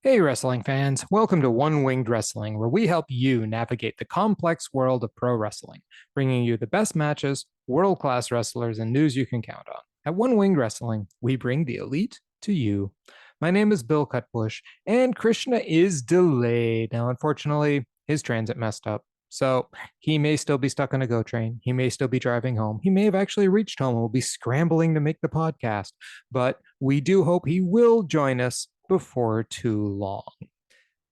Hey, wrestling fans. Welcome to One Winged Wrestling, where we help you navigate the complex world of pro wrestling, bringing you the best matches, world class wrestlers, and news you can count on. At One Winged Wrestling, we bring the elite to you. My name is Bill Cutbush, and Krishna is delayed. Now, unfortunately, his transit messed up. So he may still be stuck on a GO train. He may still be driving home. He may have actually reached home and will be scrambling to make the podcast. But we do hope he will join us before too long.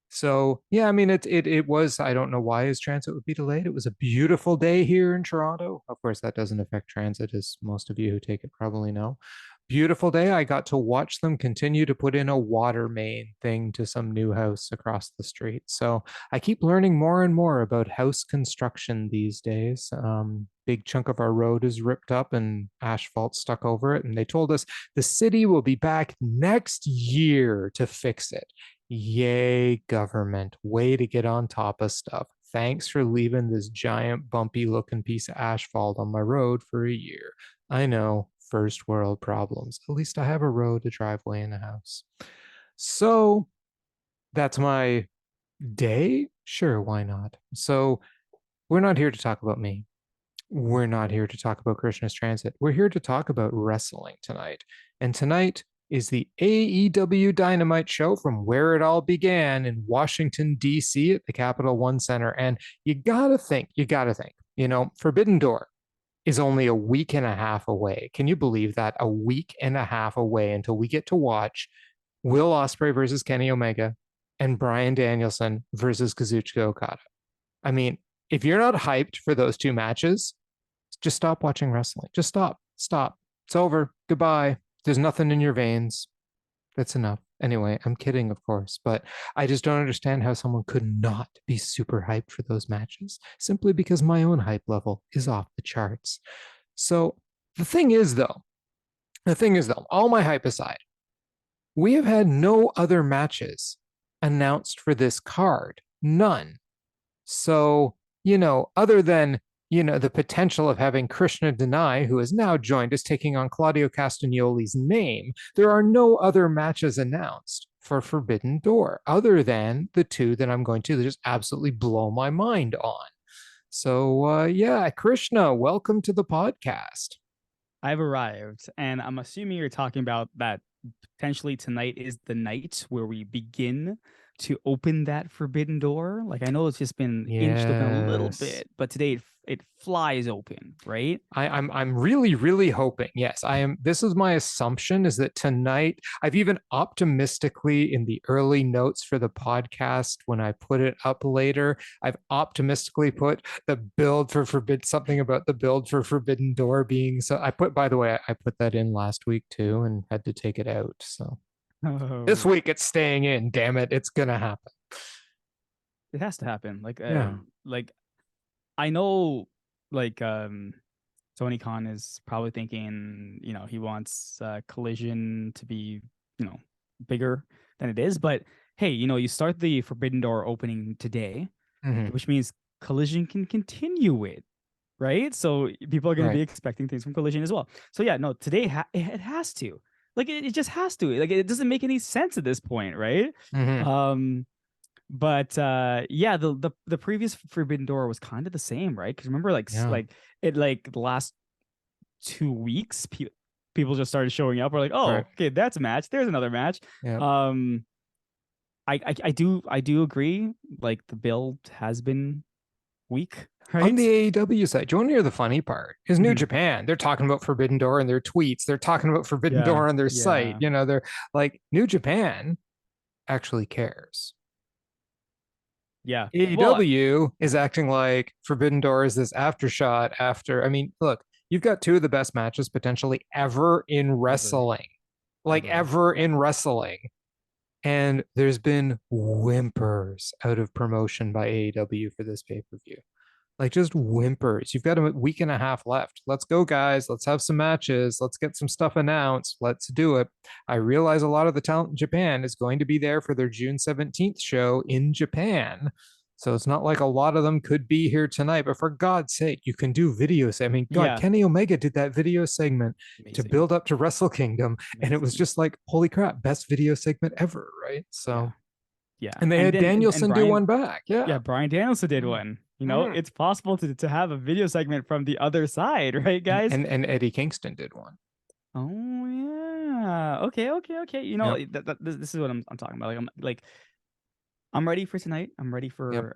So yeah, I mean it was, I don't know why his transit would be delayed. It was a beautiful day here in Toronto. Of course, that doesn't affect transit, as most of you who take it probably know. Beautiful day. I got to watch them continue to put in a water main thing to some new house across the street. So I keep learning more and more about house construction these days. Big chunk of our road is ripped up and asphalt stuck over it. And they told us the city will be back next year to fix it. Yay, government. Way to get on top of stuff. Thanks for leaving this giant bumpy looking piece of asphalt on my road for a year. I know, first world problems. At least I have a road, a driveway, and a house. So that's my day. Sure, why not? So we're not here to talk about me. We're not here to talk about Krishna's transit. We're here to talk about wrestling tonight. And tonight is the AEW Dynamite show from where it all began in Washington, D.C. at the Capital One Center. And you gotta think, Forbidden Door is only a week and a half away. Can you believe that? A week and a half away until we get to watch Will Ospreay versus Kenny Omega and Bryan Danielson versus Kazuchika Okada. I mean, if you're not hyped for those two matches, just stop watching wrestling. Just stop. Stop. It's over. Goodbye. There's nothing in your veins. That's enough. Anyway, I'm kidding, of course, but I just don't understand how someone could not be super hyped for those matches simply because my own hype level is off the charts. So the thing is though, all my hype aside, we have had no other matches announced for this card. None. So, other than, the potential of having Krishna Denai, who has now joined us, taking on Claudio Castagnoli's name, there are no other matches announced for Forbidden Door other than the two that I'm going to just absolutely blow my mind on. So, yeah, Krishna, welcome to the podcast. I've arrived, and I'm assuming you're talking about that potentially tonight is the night where we begin to open that forbidden door. Like I know it's just been inched open a little Yes. bit, but today it flies open, right? I'm really, really hoping. Yes, I am. This is my assumption is that tonight, I've even optimistically in the early notes for the podcast, when I put it up later, I've optimistically put the build for Forbidden, something about the build for Forbidden Door being so. By the way, I put that in last week too and had to take it out. So this Oh, week it's staying in. Damn it. It's going to happen. it has to happen. Yeah. Like I know, like Tony Khan is probably thinking, he wants Collision to be, bigger than it is. But hey, you start the Forbidden Door opening today, Mm-hmm. which means Collision can continue it, right? So people are going to be Right. expecting things from Collision as well. So yeah, no, today it has to, like it just has to, like it doesn't make any sense at this point, right? Mm-hmm. Um, but yeah, the previous Forbidden Door was kind of the same, right? Because remember, Yeah. like the last 2 weeks, people just started showing up. We're like, oh, Right. okay, that's a match. There's another match. Yeah. Um, I do agree. Like the build has been weak, On the right? AEW side, do you want to hear the funny part? Is New Mhm. Japan. They're talking about Forbidden Door in their tweets. They're talking about Forbidden Yeah, Door on their site. yeah, They're like, New Japan actually cares. yeah. Well, AEW is acting like Forbidden Door is this aftershot after. I mean, look, you've got two of the best matches potentially ever in ever, wrestling, like ever. ever in wrestling. And there's been whimpers out of promotion by AEW for this pay per view. Like just whimpers. You've got a week and a half left. Let's go, guys. Let's have some matches. Let's get some stuff announced. Let's do it. I realize a lot of the talent in Japan is going to be there for their June 17th show in Japan. So it's not like a lot of them could be here tonight, but for God's sake, you can do videos. I mean, God, Yeah, Kenny Omega did that video segment to amazing, build up to Wrestle Kingdom, and it was amazing. just like, holy crap, best video segment ever, right? Yeah, So Yeah. And they had Danielson do one back. Yeah. Bryan Danielson did one. It's possible to have a video segment from the other side, right, guys? And Eddie Kingston did one. Oh yeah. Okay. This is what I'm talking about. I'm ready for tonight. I'm ready for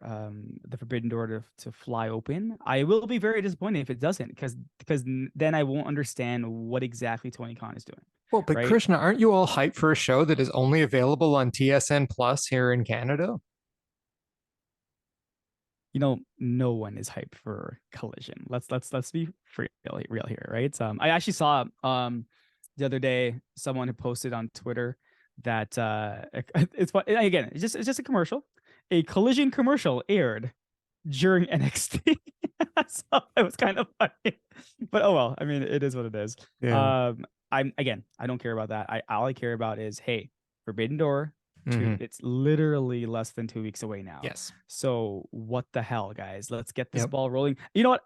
the Forbidden Door to fly open. I will be very disappointed if it doesn't, because then I won't understand what exactly Tony Khan is doing. Well, but right? Krishna, aren't you all hyped for a show that is only available on TSN Plus here in Canada? No one is hyped for Collision. Let's be real here, right? I actually saw the other day someone who posted on Twitter that it's again, it's just a commercial. A Collision commercial aired during NXT. So it was kind of funny. But oh well, I mean, it is what it is. Yeah. I don't care about that. All I care about is, hey, Forbidden Door. It's literally less than 2 weeks away now. Yes. So what the hell, guys? Let's get this ball rolling. You know what?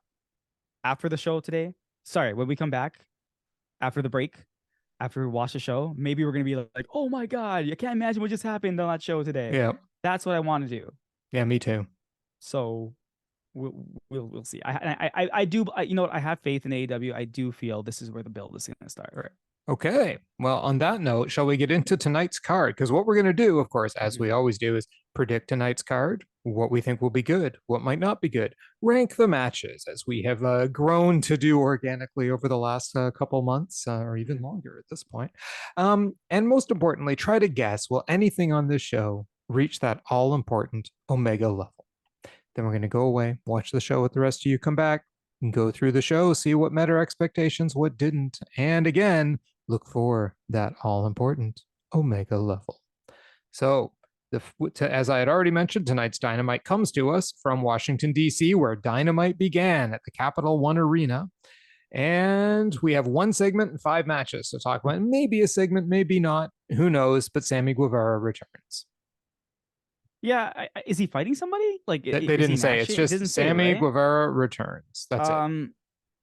After the show today, when we come back after the break, after we watch the show, maybe we're gonna be like, oh my god, I can't imagine what just happened on that show today. Yeah. That's what I want to do. Yeah, me too. So we'll see. I do. You know what? I have faith in AEW. I do feel this is where the build is gonna start. Right. Okay. Well, on that note, shall we get into tonight's card? Because what we're going to do, of course, as we always do, is predict tonight's card, what we think will be good, what might not be good, rank the matches as we have grown to do organically over the last couple months or even longer at this point. And most importantly, try to guess, will anything on this show reach that all important Omega level? Then we're going to go away, watch the show with the rest of you, come back, and go through the show, see what met our expectations, what didn't. And again, look for that all-important Omega level. So, as I had already mentioned, tonight's Dynamite comes to us from Washington, D.C., where Dynamite began at the Capital One Arena. And we have one segment and 5 matches to talk about. Maybe a segment, maybe not. Who knows? But Sammy Guevara returns. Yeah, is he fighting somebody? Like they didn't say. It's just Sammy Guevara returns. That's it.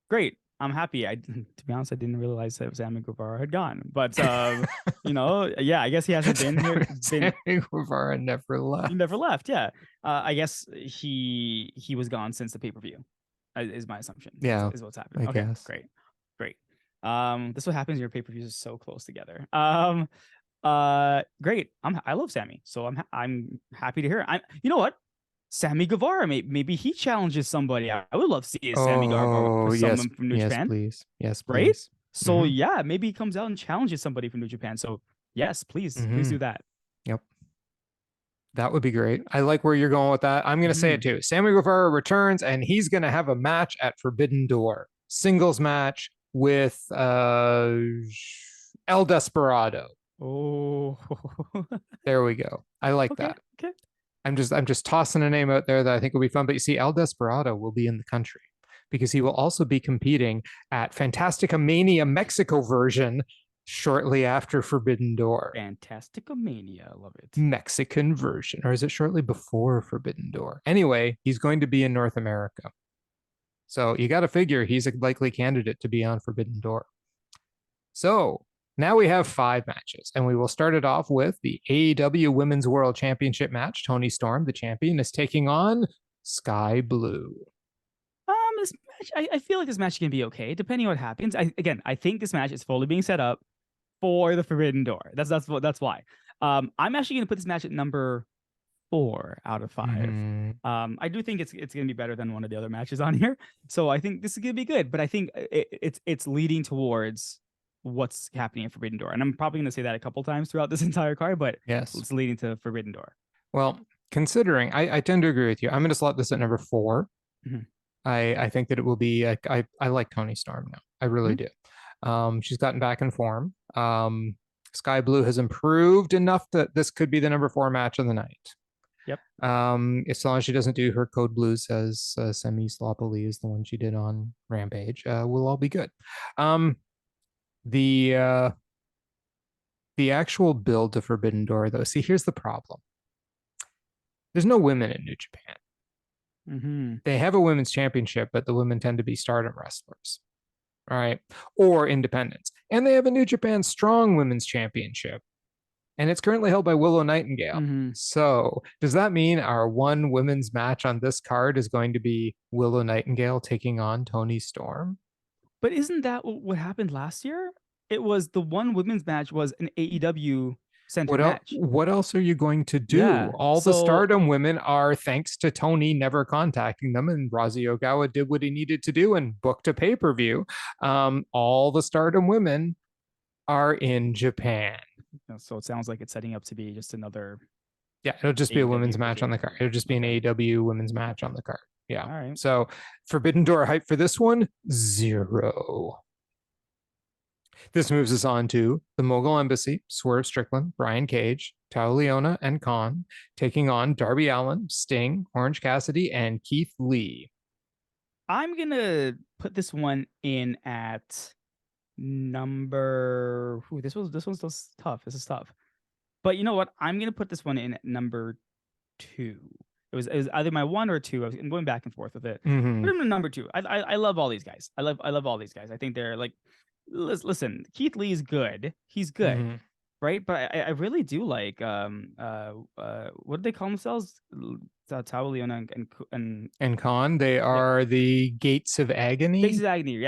Great. I'm happy. To be honest, I didn't realize that Sammy Guevara had gone. But yeah, I guess he hasn't been here. Sammy Guevara never left. He never left. Yeah, I guess he was gone since the pay-per-view. Is my assumption. Yeah, is what's happening. I Okay, guess. Great. This is what happens when your pay-per-views are so close together. Great. I love Sammy, so I'm happy to hear it. You know what? Sammy Guevara, maybe he challenges somebody. I would love to see Sammy Guevara for someone from New Japan. Yes, please. Right? So yeah, maybe he comes out and challenges somebody from New Japan. So yes, please do that. Yep. That would be great. I like where you're going with that. I'm going to say it too. Sammy Guevara returns, and he's going to have a match at Forbidden Door. Singles match with El Desperado. Oh. There we go. I like that. Okay. I'm just tossing a name out there that I think will be fun. But you see, El Desperado will be in the country because he will also be competing at Fantastica Mania Mexico version shortly after Forbidden Door. Fantastica Mania, I love it. Mexican version, or is it shortly before Forbidden Door? Anyway, he's going to be in North America. So you got to figure he's a likely candidate to be on Forbidden Door. So now we have 5 matches, and we will start it off with the AEW Women's World Championship match. Toni Storm, the champion, is taking on Skye Blue. This match, I feel like this match can be okay, depending on what happens. I think this match is fully being set up for the Forbidden Door. That's why. I'm actually going to put this match at number 4 out of 5. I do think it's going to be better than one of the other matches on here. So I think this is going to be good, but I think it's leading towards what's happening at Forbidden Door. And I'm probably going to say that a couple times throughout this entire card, but yes, it's leading to Forbidden Door. Well, considering, I tend to agree with you. I'm going to slot this at number 4. I think that it will be, I like Toni Storm now. I really do. She's gotten back in form. Skye Blue has improved enough that this could be the number 4 match of the night. Yep. As long as she doesn't do her code blues as semi-sloppily as the one she did on Rampage, we'll all be good. The actual build to Forbidden Door, though, see, here's the problem. There's no women in New Japan. They have a women's championship, but the women tend to be stardom wrestlers, all right, or independents. And they have a New Japan Strong Women's Championship, and it's currently held by Willow Nightingale. Mm-hmm. So, does that mean our one women's match on this card is going to be Willow Nightingale taking on Toni Storm? But isn't that what happened last year? It was the one women's match was an AEW centered match. What else are you going to do? Yeah. All the So Stardom women are thanks to Toni never contacting them, and Razi Ogawa did what he needed to do and booked a pay-per-view. All the Stardom women are in Japan. so it sounds like it's setting up to be just another. Yeah, it'll just be a women's AEW match on the card. It'll just be an AEW women's match on the card. Yeah. All right. So Forbidden Door hype for this one, 0. This moves us on to the Mogul Embassy, Swerve Strickland, Brian Cage, Tao Leona, and Kaun, taking on Darby Allin, Sting, Orange Cassidy, and Keith Lee. I'm gonna put this one in at number. Ooh, this one's tough. This is tough. But you know what? I'm gonna put this one in at number 2. It was either my 1 or 2. I'm going back and forth with it. Mm-hmm. Put him in number 2. I love all these guys. I love all these guys. I think they're like, listen, Keith Lee is good. He's good, Mm-hmm. right? But I really do like what do they call themselves? Tao Leona And Kaun, they are the Gates of Agony. Gates of Agony.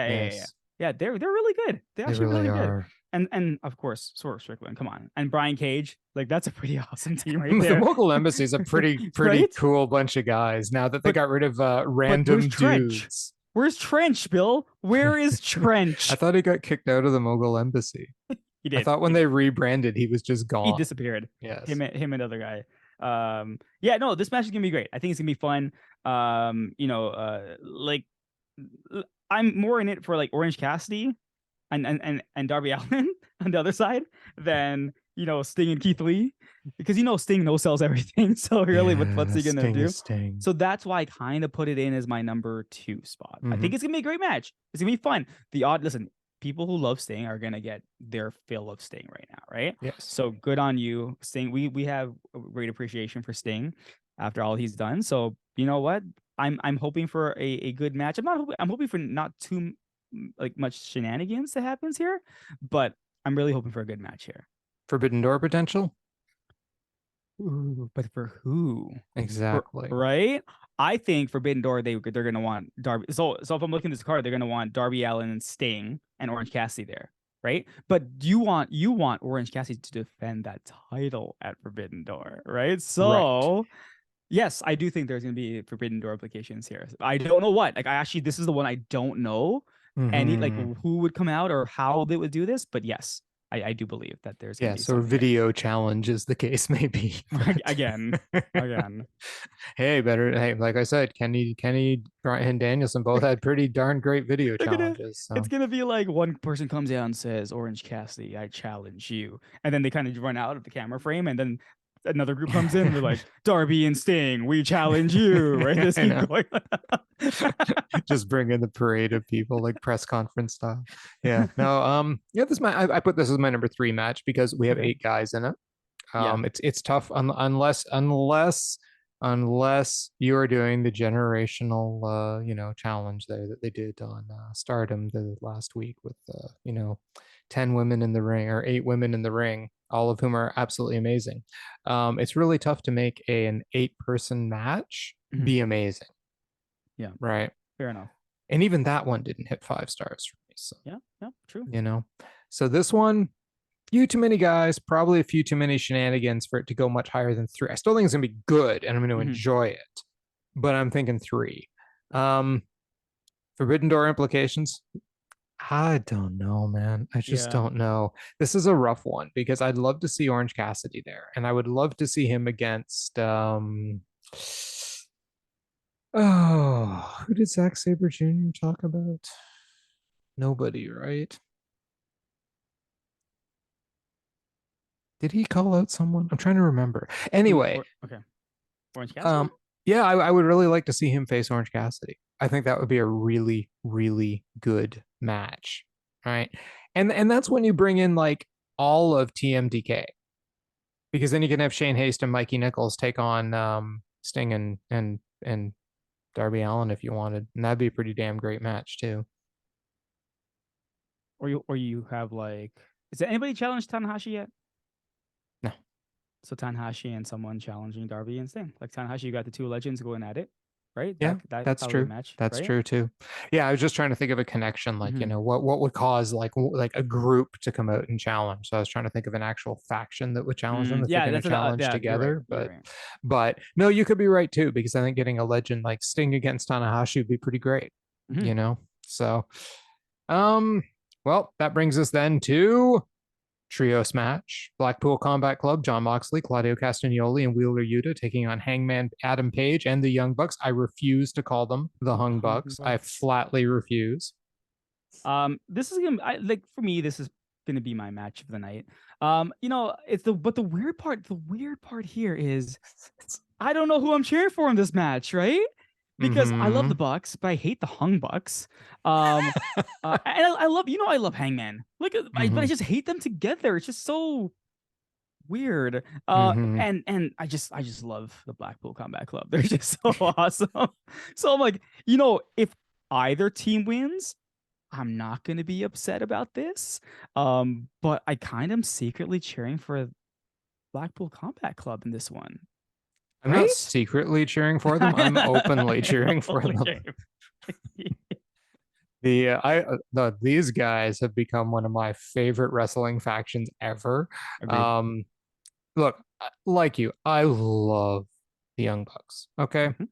Yeah. They're really good. They're actually really good. And of course, Swerve Strickland. Come on, and Brian Cage. Like that's a pretty awesome team right there. The Mogul Embassy is a pretty right? cool bunch of guys. Now that they got rid of random dudes. Where's Trench, Bill? Where is Trench? I thought he got kicked out of the Mogul Embassy. He did. I thought when they rebranded, he was just gone. He disappeared. Yes. Him and another guy. Yeah, no, this match is gonna be great. I think it's gonna be fun. Like I'm more in it for like Orange Cassidy and Darby Allin on the other side than Sting and Keith Lee, because Sting no sells everything. So really, what's he gonna do? So that's why I kind of put it in as my number 2 spot. I think it's gonna be a great match. It's gonna be fun. Listen, people who love Sting are gonna get their fill of Sting right now, right? Yes. So good on you, Sting. We have a great appreciation for Sting after all he's done. So you know what? I'm hoping for a good match. I'm hoping for not too much shenanigans that happens here, but I'm really hoping for a good match here. Forbidden Door potential? Ooh, but for who? Exactly. Right? I think Forbidden Door, they're going to want Darby. So if I'm looking at this card, they're going to want Darby Allin and Sting and Orange Cassidy there, right? But you want Orange Cassidy to defend that title at Forbidden Door, right? So yes, I do think there's going to be Forbidden Door implications here. I don't know what. This is the one I don't know. Any who would come out or how they would do this, but yes, I do believe that there's so video challenge is the case, maybe. again. Hey, like I said, Kenny and Danielson both had pretty darn great video challenges. It's gonna be like one person comes out and says, Orange Cassidy, I challenge you, and then they kind of run out of the camera frame, and then another group comes in and they're like, Darby and Sting, we challenge you, right? This keep going. Just bring in the parade of people, like press conference style. Yeah. No, this I put this as my number 3 match because we have 8 guys in it. It's tough unless you are doing the generational challenge there that they did on Stardom the last week with 10 women in the ring or 8 women in the ring, all of whom are absolutely amazing. It's really tough to make an 8-person match be amazing. Yeah. Right. Fair enough. And even that one didn't hit 5 stars for me. So yeah, true. So this one, few too many guys, probably a few too many shenanigans for it to go much higher than 3. I still think it's gonna be good and I'm gonna enjoy it, but I'm thinking 3. Forbidden Door implications. I don't know, man. I just don't know. This is a rough one because I'd love to see Orange Cassidy there, and I would love to see him against who did Zack Sabre Jr. talk about? Nobody, right? Did he call out someone? I'm trying to remember. Anyway, okay. Orange Cassidy. Yeah, I would really like to see him face Orange Cassidy. I think that would be a really, really good match. Right. And that's when you bring in like all of TMDK. Because then you can have Shane Haste and Mikey Nichols take on Sting and Darby Allin if you wanted. And that'd be a pretty damn great match too. Or you have like, is there anybody challenged Tanahashi yet? No. So Tanahashi and someone challenging Darby and Sting. Like Tanahashi, you got the two legends going at it, right? Yeah, That that's probably a true. match, That's right? true too. Yeah, I was just trying to think of a connection, like, Mm-hmm. what would cause like a group to come out and challenge. So I was trying to think of an actual faction that would challenge them if they're Yeah, going to that's challenge yeah. You're right. together. You're right. But no, you could be right too, because I think getting a legend like Sting against Tanahashi would be pretty great, Mm-hmm. you know? So um well, that brings us then to Trios match. Blackpool Combat Club, John Moxley, Claudio Castagnoli, and Wheeler Yuta taking on Hangman Adam Page and the Young Bucks. I refuse to call them the Hung Hung Bucks. I Bucks. flatly refuse. This is gonna like for me, this is gonna be my match of the night. It's the weird part here is I don't know who I'm cheering for in this match, right? Because I love the Mm-hmm. Bucks, but I hate the Hung Bucks. Um, and I love, I love Hangman. Like, but I Mm-hmm. just hate them together. It's just so weird. Mm-hmm. And I just love the Blackpool Combat Club. They're just so awesome. So I'm like, if either team wins, I'm not going to be upset about this. But I kind of am secretly cheering for Blackpool Combat Club in this one, I'm not right? secretly cheering for them. I'm openly cheering for them. These guys have become one of my favorite wrestling factions ever. Agreed. Um, look, like you, I love the Young Bucks. Okay, Mhm.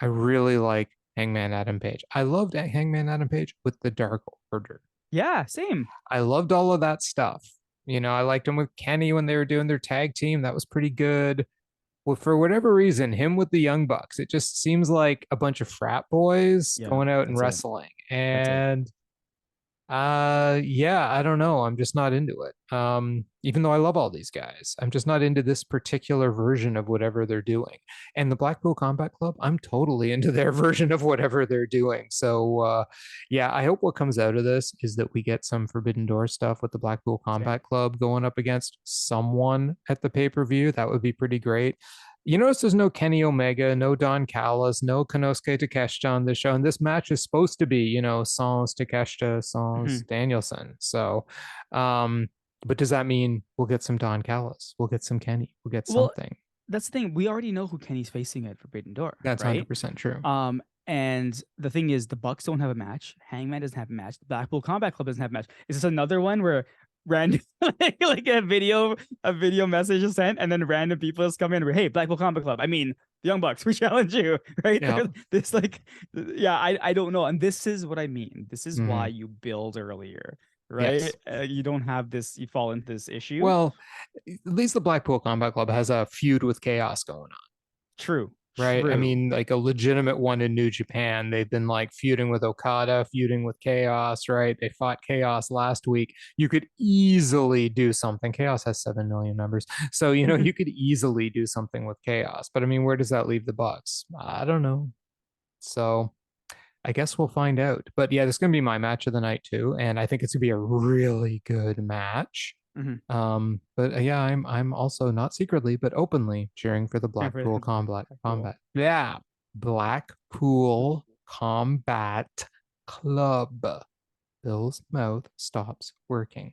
I really like Hangman Adam Page. I loved Hangman Adam Page with the Dark Order. Yeah, same. I loved all of that stuff. I liked him with Kenny when they were doing their tag team. That was pretty good. Well, for whatever reason, him with the Young Bucks, it just seems like a bunch of frat boys Yeah, going out and that's it. wrestling. That's it. And yeah, I don't know. I'm just not into it. Even though I love all these guys, I'm just not into this particular version of whatever they're doing. And the Blackpool Combat Club, I'm totally into their version of whatever they're doing. So yeah, I hope what comes out of this is that we get some Forbidden Door stuff with the Blackpool Same. Combat Club going up against someone at the pay-per-view. That would be pretty great. You notice there's no Kenny Omega, no Don Callis, no Konosuke Takeshita on the show. And this match is supposed to be, Sans Takeshita, Sans Mhm. Danielson. So, but does that mean we'll get some Don Callis? We'll get some Kenny. We'll get Well, something. that's the thing. We already know who Kenny's facing at Forbidden Door, That's right? 100% true. And the thing is, the Bucks don't have a match. Hangman doesn't have a match. The Blackpool Combat Club doesn't have a match. Is this another one where random like a video message is sent, and then random people just come in? Hey, Blackpool Combat Club. I mean, the Young Bucks. We challenge you, right? Yeah. This yeah. I don't know. And this is what I mean. This is Mhm. why you build earlier, right? Yes. You don't have this. You fall into this issue. Well, at least the Blackpool Combat Club has a feud with Chaos going on. True. Right. I True. mean, like a legitimate one in New Japan. They've been like feuding with Okada, feuding with Chaos, right? They fought Chaos last week. You could easily do something. Chaos has 7 million members. So, you could easily do something with Chaos. But I mean, where does that leave the Bucks? I don't know. So I guess we'll find out. But yeah, this is going to be my match of the night too. And I think it's going to be a really good match. Mhm. But yeah, I'm also not secretly but openly cheering for the Blackpool Combat Cool. Yeah, Blackpool Combat Club. Bill's mouth stops working.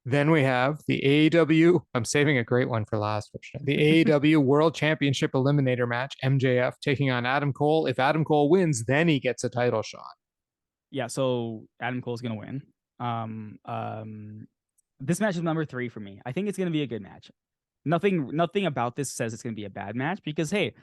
Then we have the AEW. I'm saving a great one for last. The AEW World Championship Eliminator match. MJF taking on Adam Cole. If Adam Cole wins, then he gets a title shot. Yeah, so Adam Cole's gonna win. This match is number 3 for me. I think it's gonna be a good match. Nothing about this says it's gonna be a bad match because hey,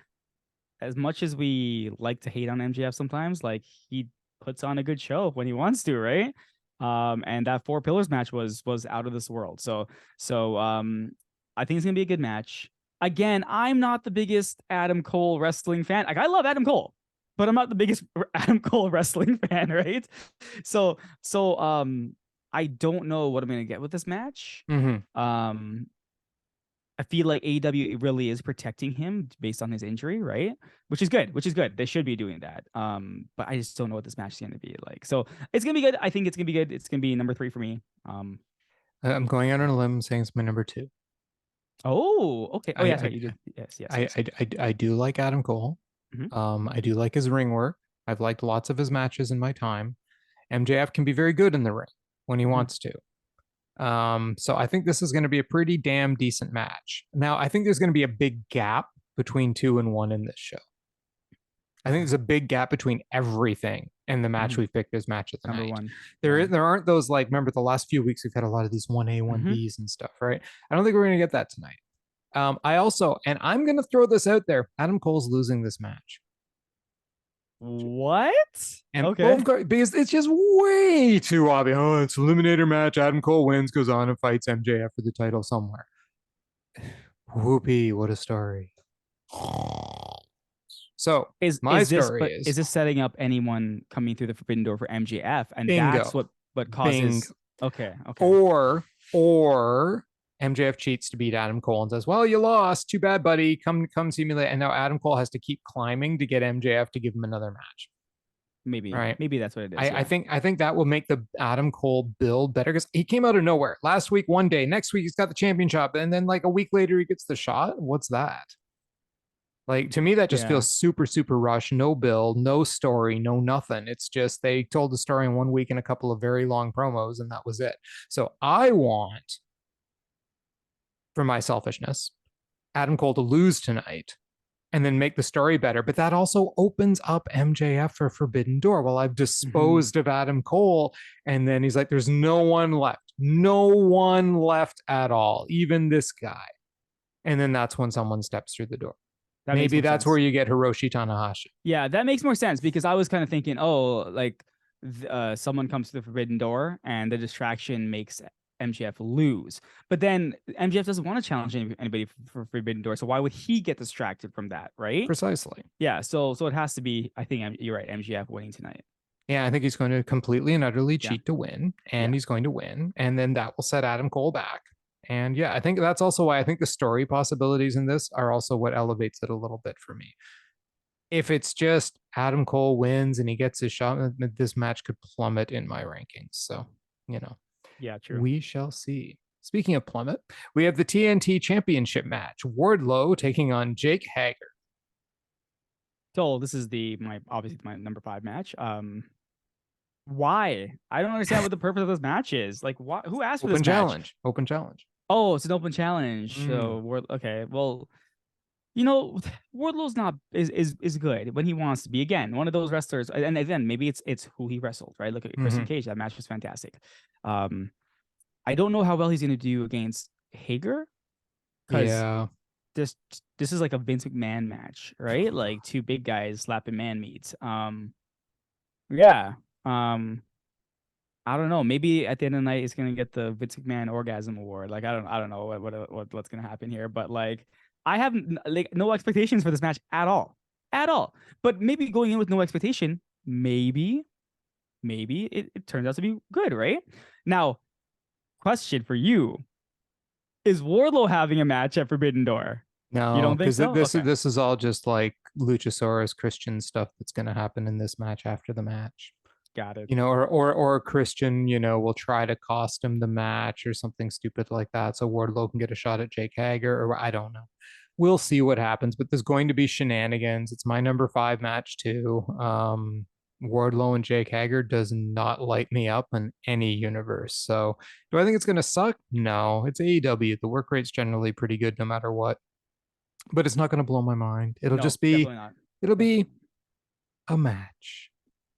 as much as we like to hate on MJF sometimes, like he puts on a good show when he wants to, right? And that Four Pillars match was out of this world. So I think it's gonna be a good match. Again, I'm not the biggest Adam Cole wrestling fan. Like I love Adam Cole, but I'm not the biggest Adam Cole wrestling fan, right? So I don't know what I'm gonna get with this match. Mm-hmm. I feel like AEW really is protecting him based on his injury, right? Which is good. They should be doing that. But I just don't know what this match is going to be like. So it's gonna be good. I think it's gonna be good. It's gonna be number 3 for me. I'm going out on a limb saying it's my number 2. Oh, okay. Oh, I yeah, that's I right. You did. Yes. I do like Adam Cole. I do like his ring work. I've liked lots of his matches in my time. MJF can be very good in the ring when he wants to. So I think this is going to be a pretty damn decent match. Now, I think there's going to be a big gap between 2 and 1 in this show. I think there's a big gap between everything and the match we picked as match of the Number night. one. There aren't those, like, remember the last few weeks we've had a lot of these 1A, 1Bs and stuff, right? I don't think we're going to get that tonight. I'm going to throw this out there. Adam Cole's losing this match. What? And okay. Of course, because it's just way too obvious. Oh, it's Eliminator match. Adam Cole wins, goes on and fights MJF for the title somewhere. Whoopee, what a story. So is this setting up anyone coming through the Forbidden Door for MJF? And bingo. That's what causes. Okay. Or MJF cheats to beat Adam Cole and says, "Well, you lost. Too bad, buddy. Come see me later." And now Adam Cole has to keep climbing to get MJF to give him another match. Maybe, right? Maybe that's what it is. I think that will make the Adam Cole build better because he came out of nowhere. Last week, one day. Next week, he's got the championship, and then like a week later, he gets the shot. What's that? Like, to me, that just feels super, super rushed. No build, no story, no nothing. It's just they told the story in 1 week and a couple of very long promos, and that was it. So I want, for my selfishness, Adam Cole to lose tonight and then make the story better. But that also opens up MJF for Forbidden Door. Well, I've disposed of Adam Cole. And then he's like, there's no one left. No one left at all. Even this guy. And then that's when someone steps through the door. Maybe that's where you get Hiroshi Tanahashi. Yeah, that makes more sense because I was kind of thinking, someone comes to the Forbidden Door and the distraction makes MJF lose. But then MJF doesn't want to challenge anybody for Forbidden Door, so why would he get distracted from that, right? Precisely. Yeah, so it has to be, I think you're right, MJF winning tonight. Yeah, I think he's going to completely and utterly cheat to win, and he's going to win, and then that will set Adam Cole back. And yeah, I think that's also why I think the story possibilities in this are also what elevates it a little bit for me. If it's just Adam Cole wins and he gets his shot, this match could plummet in my rankings. So, yeah, true. We shall see. Speaking of plummet, we have the TNT Championship match. Wardlow taking on Jake Hager. So this is obviously my number 5 match. Why? I don't understand what the purpose of this match is. Like, why? Who asked for this match? Open challenge. Oh, it's an open challenge. So okay. Well, Wardlow's is good when he wants to be. Again, one of those wrestlers, and again, maybe it's who he wrestled, right? Look at Christian Cage. That match was fantastic. I don't know how well he's going to do against Hager. Yeah. This is like a Vince McMahon match, right? Like two big guys slapping man meats. I don't know. Maybe at the end of the night, it's gonna get the Vince McMahon Orgasm Award. Like I don't know what's gonna happen here, but like I have no expectations for this match at all. But maybe going in with no expectation, maybe it turns out to be good, right? Now, question for you: is Wardlow having a match at Forbidden Door? No, you don't think so? This is all just like Luchasaurus Christian stuff that's going to happen in this match after the match. Got it. Or Christian, will try to cost him the match or something stupid like that, so Wardlow can get a shot at Jake Hager, or I don't know. We'll see what happens, but there's going to be shenanigans. It's my number 5 match too. Wardlow and Jake Hager does not light me up in any universe. So do I think it's going to suck? No, it's AEW. The work rate's generally pretty good no matter what. But it's not going to blow my mind. It'll be a match.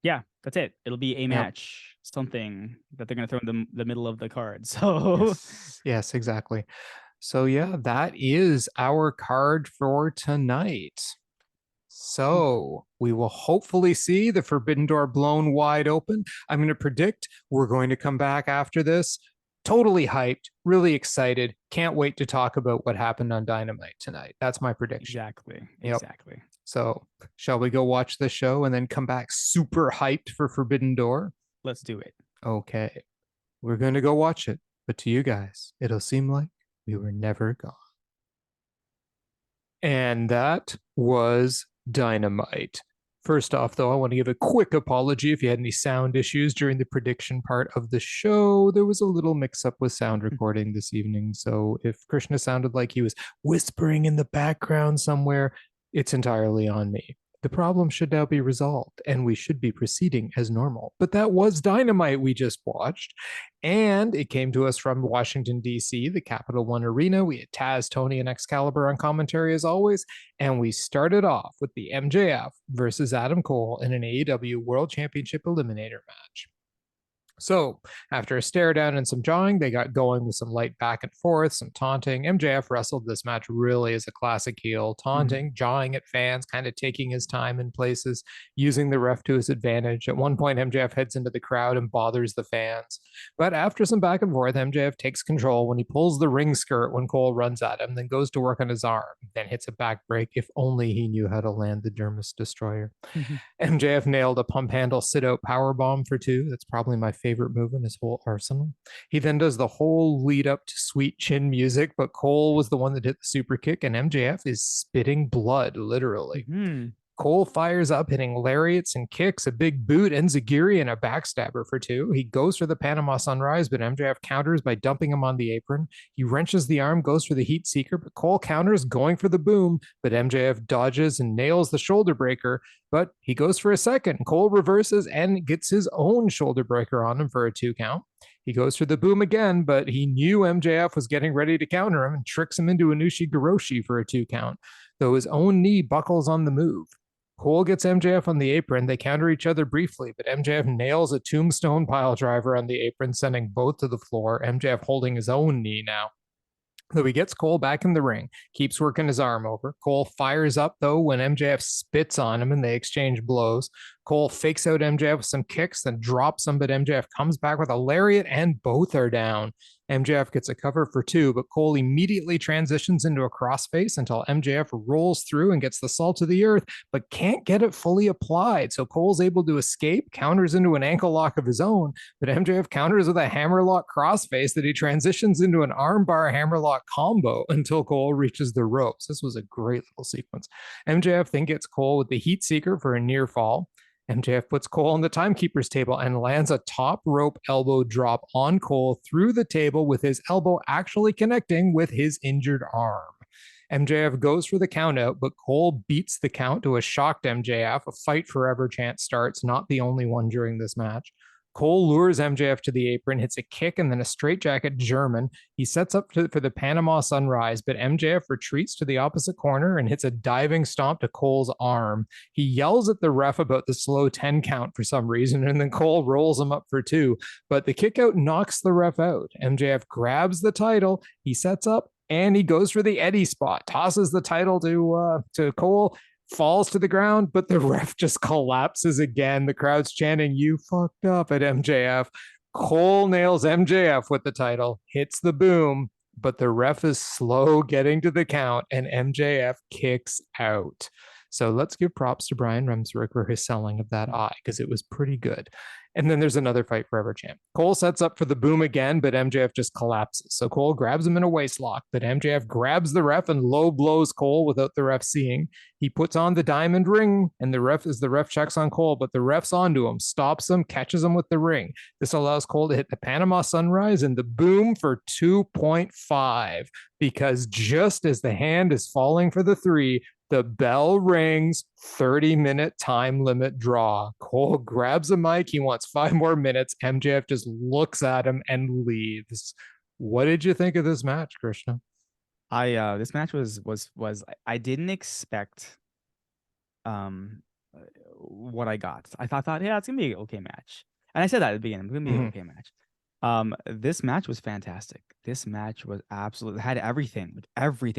Yeah, that's it. It'll be a match, something that they're going to throw in the middle of the card. So yes, exactly. So yeah, that is our card for tonight. So we will hopefully see the Forbidden Door blown wide open. I'm going to predict we're going to come back after this totally hyped, really excited. Can't wait to talk about what happened on Dynamite tonight. That's my prediction. Exactly. So shall we go watch the show and then come back super hyped for Forbidden Door? Let's do it. Okay. We're going to go watch it. But to you guys, it'll seem like we were never gone. And that was Dynamite. First off, though, I want to give a quick apology if you had any sound issues during the prediction part of the show. There was a little mix-up with sound recording this evening, so if Krishna sounded like he was whispering in the background somewhere, it's entirely on me. The problem should now be resolved, and we should be proceeding as normal. But that was Dynamite we just watched, and it came to us from Washington, D.C., the Capital One Arena. We had Taz, Toni, and Excalibur on commentary as always, and we started off with the MJF versus Adam Cole in an AEW World Championship Eliminator match. So, after a stare down and some jawing, they got going with some light back and forth, some taunting. MJF wrestled this match really as a classic heel, taunting, jawing at fans, kind of taking his time in places, using the ref to his advantage. At one point, MJF heads into the crowd and bothers the fans. But after some back and forth, MJF takes control when he pulls the ring skirt when Cole runs at him, then goes to work on his arm, then hits a back break. If only he knew how to land the Dermis Destroyer. MJF nailed a pump handle sit out power bomb for 2. That's probably my favorite move in his whole arsenal. He then does the whole lead up to sweet chin music, but Cole was the one that hit the super kick, and MJF is spitting blood, literally. Cole fires up, hitting lariats and kicks, a big boot, enziguri, and a backstabber for 2. He goes for the Panama Sunrise, but MJF counters by dumping him on the apron. He wrenches the arm, goes for the Heat Seeker, but Cole counters, going for the boom, but MJF dodges and nails the shoulder breaker, but he goes for a second. Cole reverses and gets his own shoulder breaker on him for a 2 count. He goes for the boom again, but he knew MJF was getting ready to counter him and tricks him into a Nushi-Goroshi for a 2 count, though his own knee buckles on the move. Cole gets MJF on the apron. They counter each other briefly, but MJF nails a tombstone pile driver on the apron, sending both to the floor. MJF holding his own knee now. Though he gets Cole back in the ring, keeps working his arm over. Cole fires up, though, when MJF spits on him and they exchange blows. Cole fakes out MJF with some kicks, then drops him, but MJF comes back with a lariat, and both are down. MJF gets a cover for 2, but Cole immediately transitions into a crossface until MJF rolls through and gets the salt of the earth, but can't get it fully applied. So Cole's able to escape, counters into an ankle lock of his own, but MJF counters with a hammerlock crossface that he transitions into an armbar hammerlock combo until Cole reaches the ropes. This was a great little sequence. MJF then gets Cole with the Heat Seeker for a near fall. MJF puts Cole on the timekeeper's table and lands a top rope elbow drop on Cole through the table, with his elbow actually connecting with his injured arm. MJF goes for the count out, but Cole beats the count to a shocked MJF. A fight forever chant starts, not the only one during this match. Cole lures MJF to the apron, hits a kick and then a straightjacket German. He sets up for the Panama Sunrise, but MJF retreats to the opposite corner and hits a diving stomp to Cole's arm. He yells at the ref about the slow 10 count for some reason, and then Cole rolls him up for 2. But the kick out knocks the ref out. MJF grabs the title. He sets up and he goes for the Eddie spot, tosses the title to Cole, falls to the ground, but the ref just collapses again. The crowd's chanting, "You fucked up," at MJF. Cole nails MJF with the title, hits the boom, but the ref is slow getting to the count, and MJF kicks out. So let's give props to Brian Remsburg for his selling of that eye, because it was pretty good. And then there's another fight forever champ. Cole sets up for the boom again, but MJF just collapses. So Cole grabs him in a waist lock, but MJF grabs the ref and low blows Cole without the ref seeing. He puts on the diamond ring, and the ref checks on Cole, but the ref's onto him, stops him, catches him with the ring. This allows Cole to hit the Panama Sunrise and the boom for 2.5, because just as the hand is falling for the 3, the bell rings. 30-minute time limit draw. Cole grabs a mic. He wants 5 more minutes. MJF just looks at him and leaves. What did you think of this match, Krishna? This match was I didn't expect what I got. I thought yeah, it's gonna be an okay match, and I said that at the beginning, it's gonna be an okay match. This match was fantastic. This match was absolutely had everything.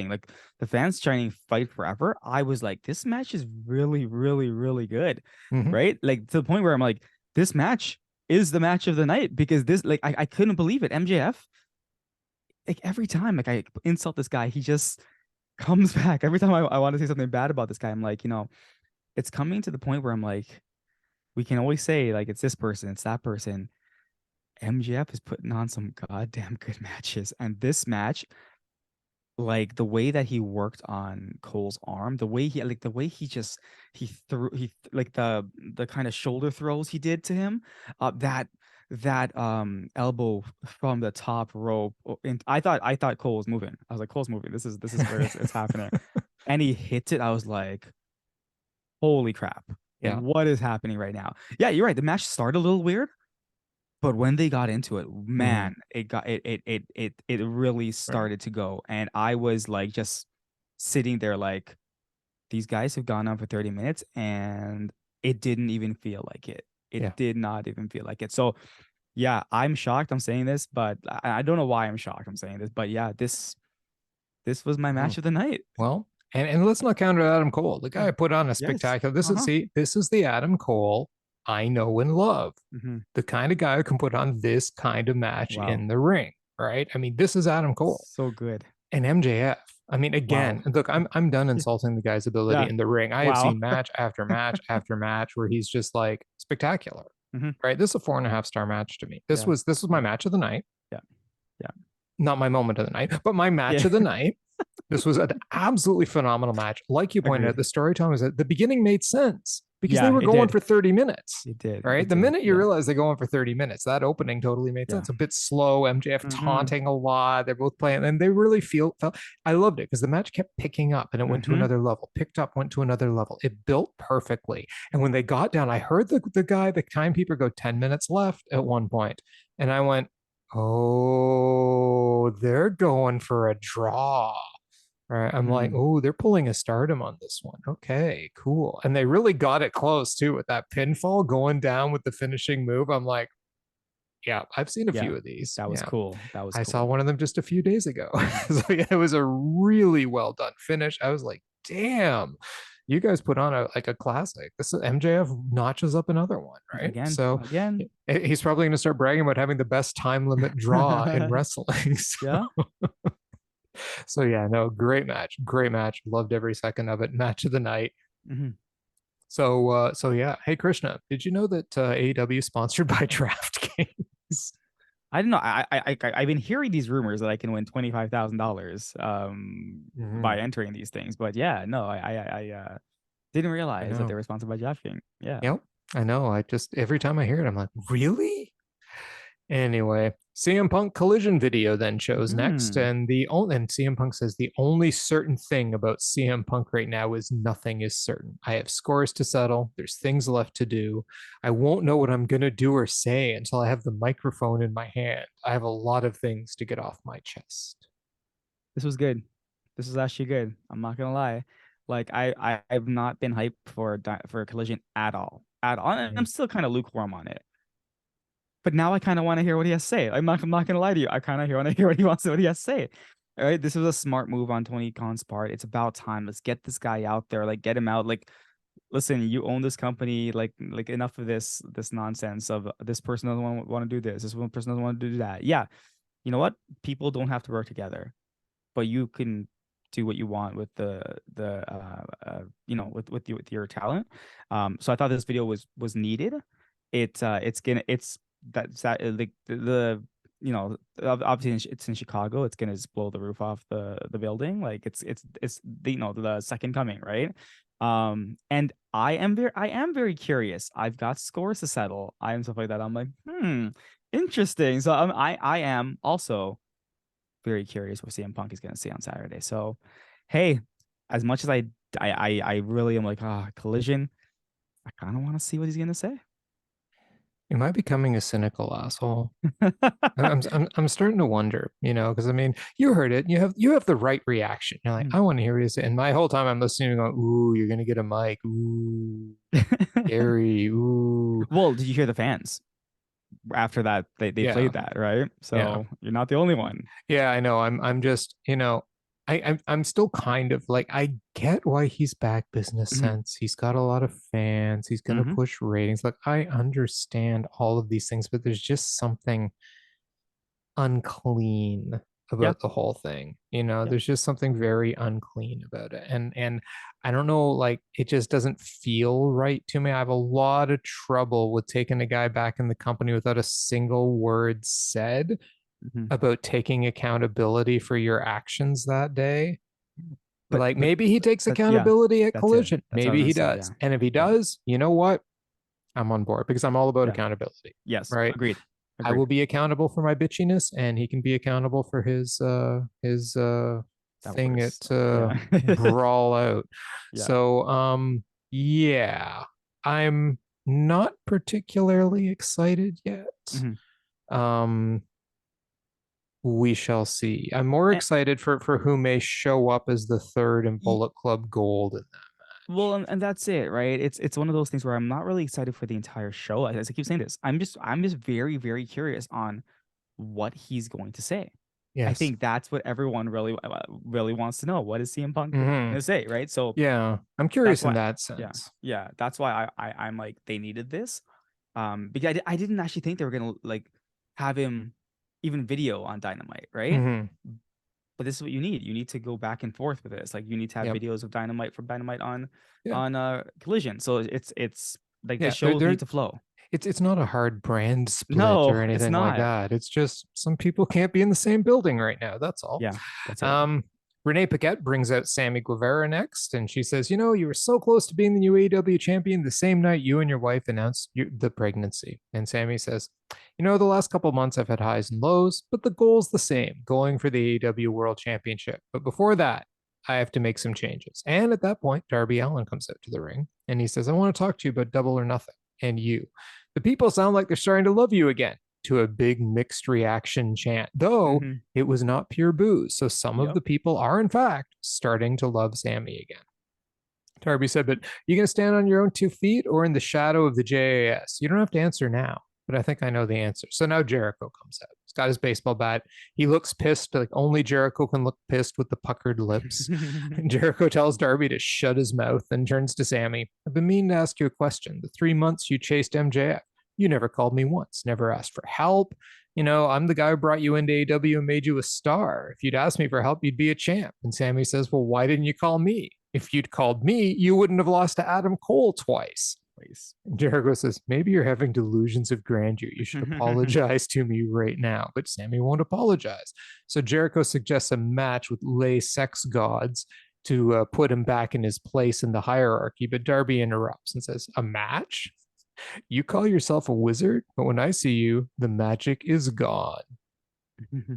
Like the fans chanting "Fight Forever." I was like, this match is really, really, really good, right? Like to the point where I'm like, this match is the match of the night, because this, like, I couldn't believe it. MJF, like every time, like I insult this guy, he just comes back. Every time I want to say something bad about this guy, I'm like, it's coming to the point where I'm like, we can always say like it's this person, it's that person. MJF is putting on some goddamn good matches, and this match, like the way that he worked on Cole's arm, the way he threw the kind of shoulder throws he did to him, that elbow from the top rope, and I thought Cole was moving. I was like, Cole's moving. This is where it's happening, and he hits it. I was like, holy crap. Yeah. What is happening right now? Yeah, you're right. The match started a little weird, but when they got into it, man, it really Right. started to go. And I was like just sitting there like these guys have gone on for 30 minutes and it didn't even feel like it. It Yeah. did not even feel like it. So yeah, I'm shocked I'm saying this, but I don't know why I'm shocked I'm saying this, but yeah, this was my match Oh, of the night. well, and let's not count Adam Cole. The guy put on a Yes. spectacular. This is Uh-huh. see, this is the Adam Cole I know and love. Mm-hmm. The kind of guy who can put on this kind of match Wow. in the ring, right? I mean, this is Adam Cole So good. and MJF. I mean, Wow. again, look, I'm done insulting the guy's ability Yeah. in the ring. I have Wow. seen match after match after match where he's just like spectacular, Mm-hmm. right? This is a 4.5 star match to me. This Yeah. was my match of the night, Yeah. Yeah. not my moment of the night, but my match Yeah. of the night. This was an absolutely phenomenal match. Like you pointed out, Agreed. the storytelling was at the beginning made sense because they Yeah, were it going did. for 30 minutes. It did. Right. It The did. minute you Yeah. realize they go on for 30 minutes, that opening totally made Yeah. sense. A bit slow, MJF Mm-hmm. taunting a lot. They're both playing, and they really felt I loved it because the match kept picking up and it went to Mm-hmm. another level, picked up, went to another level. It built perfectly. And when they got down, I heard the timekeeper go 10 minutes left at one point, and I went, oh, they're going for a draw. Right. I'm like, Mm-hmm. oh, they're pulling a stardom on this one. Okay, cool. And they really got it close too with that pinfall going down with the finishing move. I'm like, yeah, I've seen a Yeah. few of these. That was Yeah. cool. That was I saw cool. one of them just a few days ago. Mm-hmm. So yeah, it was a really well done finish. I was like, damn, you guys put on a classic. This is MJF notches up another one, right? Again. So Again. he's probably going to start bragging about having the best time limit draw in wrestling. Yeah. So yeah, no, great match. Loved every second of it. Match of the night. Mm-hmm. So yeah. Hey Krishna, did you know that AEW is sponsored by DraftKings? I don't know. I've been hearing these rumors that I can win $25,000 by entering these things, but yeah, no, I didn't I realize that they know. were sponsored by DraftKings. Yeah. Yep, I know. I just every time I hear it, I'm like, really? Anyway, CM Punk collision video then shows next, Hmm. and CM Punk says the only certain thing about CM Punk right now is nothing is certain. I have scores to settle. There's things left to do. I won't know what I'm gonna do or say until I have the microphone in my hand. I have a lot of things to get off my chest. This was good. This was actually good. I'm not gonna lie. Like I've not been hyped for Collision at all. At all. And I'm still kind of lukewarm on it. But now I kind of want to hear what he has to say. I'm not gonna lie to you. I kind of want to hear what he has to say. All right. This was a smart move on Tony Khan's part. It's about time. Let's get this guy out there. Like get him out. Like listen, you own this company. Like enough of this nonsense of this person doesn't want to do this. This one person doesn't want to do that. Yeah. You know what? People don't have to work together, but you can do what you want with with your talent. So I thought this video was needed. It's like obviously it's in Chicago. It's gonna just blow the roof off the building. Like it's the second coming, right? And I am very curious. I've got scores to settle. I am stuff like that. I'm like, interesting. So I am also very curious what CM Punk is going to see on Saturday. So, hey, as much as I really am like, Collision, I kind of want to see what he's going to say. Am I becoming a cynical asshole? I'm starting to wonder, because I mean, you heard it. You have the right reaction. You're like, I want to hear what you say. And my whole time I'm listening, going, ooh, you're gonna get a mic. Ooh, Gary. Ooh. Well, did you hear the fans after that? They Yeah. played that, right? So Yeah. you're not the only one. Yeah, I know. I'm just, I'm still kind of like I get why he's back business Mhm. sense. He's got a lot of fans. He's gonna Mhm. push ratings. Like I understand all of these things, but there's just something unclean Yeah. about the whole thing. Yeah. There's just something very unclean about it. And I don't know, like it just doesn't feel right to me. I have a lot of trouble with taking a guy back in the company without a single word said Mhm. about taking accountability for your actions that day. But Like maybe he takes yeah, accountability at that's it. Collision. That's what I was Maybe gonna he say. does. Yeah. And if he Yeah. does, you know what? I'm on board because I'm all about Yeah. accountability. Yes. Right. Agreed. I Agreed. will be accountable for my bitchiness, and he can be accountable for his That thing works. at Yeah. Brawl Out. Yeah. So Yeah, I'm not particularly excited yet. Mhm. Um, we shall see. I'm more And, excited for who may show up as the third in y- Bullet Club Gold in that well, match. and that's it, right? It's one of those things where I'm not really excited for the entire show. As I keep saying this, I'm just very very curious on what he's going to say. I Yes. think that's what everyone really wants to know. What is CM Punk going Hmm. to say, right? So Yeah, I'm that's curious in why, that yeah, sense. yeah, that's why I'm like they needed this, because I didn't actually think they were gonna like have him even video on Dynamite, right? Hmm. But this is what you need. You need to go back and forth with this. Like you need to have Yep. videos of Dynamite from Dynamite Yeah. on Collision. So it's like the Yeah. They're, shows need they're to flow. it's not a hard brand split No, or it's anything like not. that. It's just some people can't be in the same building right now. That's all. Yeah, that's it. Um, Renee Paquette brings out Sammy Guevara next, and she says, "You know, you were so close to being the new AEW champion the same night you and your wife announced the pregnancy." And Sammy says, "You know, the last couple months I've had highs and lows, but the goal's the same, going for the AEW World Championship. But before that, I have to make some changes." And at that point, Darby Allin comes out to the ring, and he says, "I want to talk to you about Double or Nothing and you. The people sound like they're starting to love you again." To a big mixed reaction chant, though Mm-hmm. it was not pure booze. So some of Yep. the people are, in fact, starting to love Sammy again. Darby said, "But you going to stand on your own 2 feet or in the shadow of the JAS? You don't have to answer now, but I think I know the answer." So now Jericho comes out. He's got his baseball bat. He looks pissed, like only Jericho can look pissed with the puckered lips. And Jericho tells Darby to shut his mouth and turns to Sammy. "I've been meaning to ask you a question. The 3 months you chased MJF, you never called me once, never asked for help. You know, I'm the guy who brought you into AEW and made you a star. If you'd asked me for help, you'd be a champ." And Sammy says, "Well, why didn't you call me? If you'd called me, you wouldn't have lost to Adam Cole twice." Please. And Jericho says, "Maybe you're having delusions of grandeur. You should apologize to me right now." But Sammy won't apologize. So Jericho suggests a match with lay sex gods to put him back in his place in the hierarchy. But Darby interrupts and says, "A match? You call yourself a wizard, but when I see you, the magic is gone."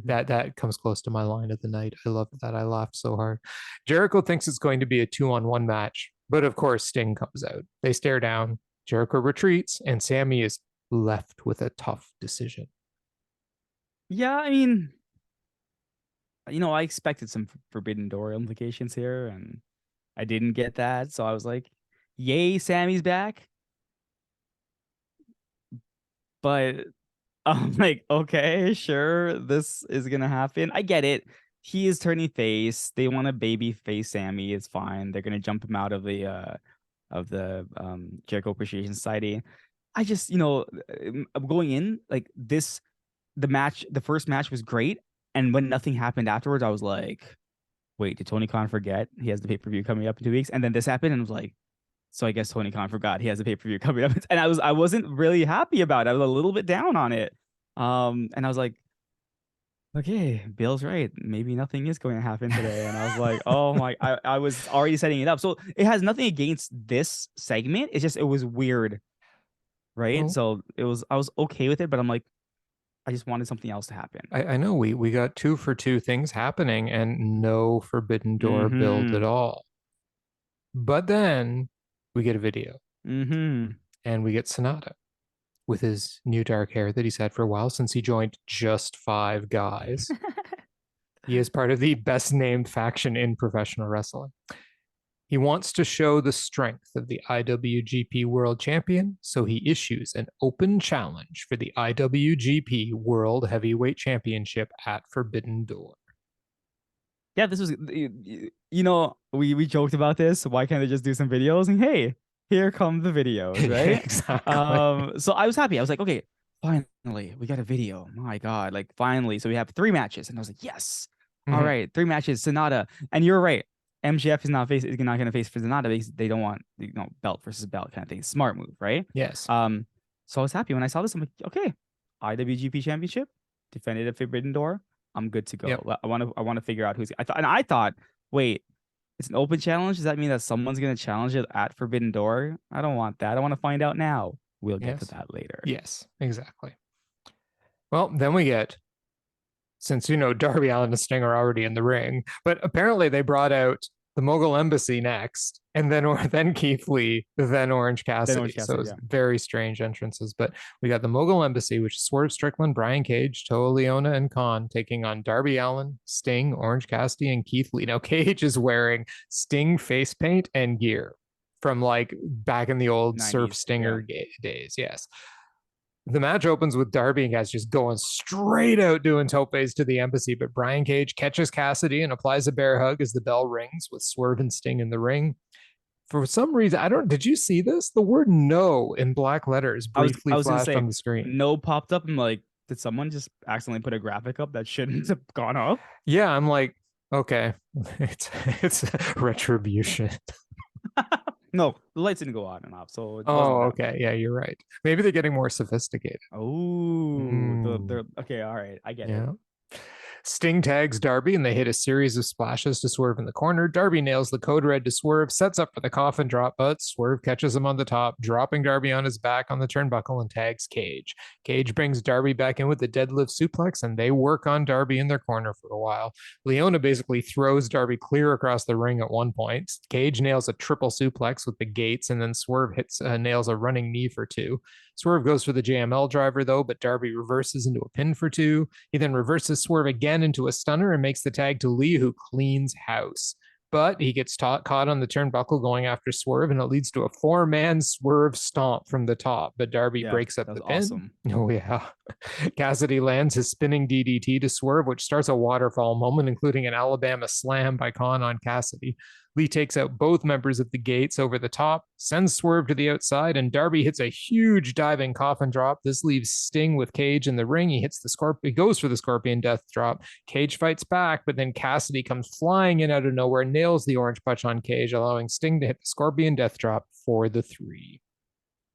That comes close to my line of the night. I love that. I laughed so hard. Jericho thinks it's going to be a 2-on-1 match, but of course Sting comes out. They stare down. Jericho retreats, and Sammy is left with a tough decision. Yeah, I mean, I expected some Forbidden Door implications here, and I didn't get that. So I was like, yay, Sammy's back. But I'm like, okay, sure, this is gonna happen. I get it. He is turning face. They want a baby face Sammy. It's fine. They're gonna jump him out of the Jericho Appreciation Society. I just, going in like this, the first match was great, and when nothing happened afterwards, I was like, wait, did Tony Khan forget he has the pay-per-view coming up in 2 weeks? And then this happened, and I was like, so I guess Tony Khan forgot he has a pay-per-view coming up. And I wasn't really happy about it. I was a little bit down on it. And I was like, okay, Bill's right. Maybe nothing is going to happen today. And I was like, oh my, I was already setting it up. So it has nothing against this segment. It's just it was weird, right? Well, So I was okay with it, but I'm like, I just wanted something else to happen. I know we got 2 for 2 things happening and no Forbidden Door build at Mm-hmm. all. But then we get a video Mm-hmm. and we get Sanada with his new dark hair that he's had for a while since he joined Just Five Guys. He is part of the best named faction in professional wrestling. He wants to show the strength of the IWGP World Champion, so he issues an open challenge for the IWGP World Heavyweight Championship at Forbidden Door. Yeah, this was we joked about this. Why can't they just do some videos? And hey, here come the videos, right? Exactly. So I was happy. I was like, okay, finally, we got a video. My God, like finally. So we have 3 matches, and I was like, yes. All Mhm. right, 3 matches, Sonata. And you're right. MJF is not going to face for Sonata because they don't want belt versus belt kind of thing. Smart move, right? Yes. So I was happy when I saw this. I'm like, okay, IWGP Championship defended at Forbidden Door. I'm good to go. Yep. I want to figure out who's. I thought, wait, it's an open challenge. Does that mean that someone's gonna challenge it at Forbidden Door? I don't want that. I want to find out now. We'll get to Yes. that later. Yes. Exactly. Well, then we get, since Darby Allin and Sting are already in the ring, but apparently they brought out the Mogul Embassy next, and then Keith Lee, then Orange Cassidy. So it's very strange entrances. But we got the Mogul Embassy, which is Swerve Strickland, Brian Cage, Toa Liona, and Kaun taking on Darby Allin, Sting, Orange Cassidy, and Keith Lee. Now Cage is wearing Sting face paint and gear from like back in the old 90s, Surf Stinger days. Yes. The match opens with Darby and guys just going straight out doing topes to the embassy, but Brian Cage catches Cassidy and applies a bear hug as the bell rings with Swerve and Sting in the ring. For some reason, did you see this? The word no in black letters briefly flashed on the screen. No popped up. I'm like, did someone just accidentally put a graphic up that shouldn't have gone up? Yeah, I'm like, okay, it's retribution. No, the lights didn't go on and off. So okay. Yeah, you're right. Maybe they're getting more sophisticated. Oh, they're okay. All right. I get it. Sting tags Darby and they hit a series of splashes to Swerve in the corner. Darby nails the code red to Swerve, sets up for the coffin drop, but Swerve catches him on the top, dropping Darby on his back on the turnbuckle and tags Cage. Cage brings Darby back in with the deadlift suplex and they work on Darby in their corner for a while. Liona basically throws Darby clear across the ring at one point. Cage nails a triple suplex with the gates and then Swerve nails a running knee for 2. Swerve goes for the JML driver though, but Darby reverses into a pin for 2. He then reverses Swerve again into a stunner and makes the tag to Lee, who cleans house. But he gets caught on the turnbuckle going after Swerve, and it leads to a 4-man Swerve stomp from the top. But Darby breaks up the pin. Awesome. Oh, yeah. Cassidy lands his spinning DDT to Swerve, which starts a waterfall moment, including an Alabama slam by Kaun on Cassidy. Lee takes out both members of the gates over the top, sends Swerve to the outside, and Darby hits a huge diving coffin drop. This leaves Sting with Cage in the ring. He goes for the Scorpion Death Drop. Cage fights back, but then Cassidy comes flying in out of nowhere, nails the orange punch on Cage, allowing Sting to hit the Scorpion Death Drop for the 3.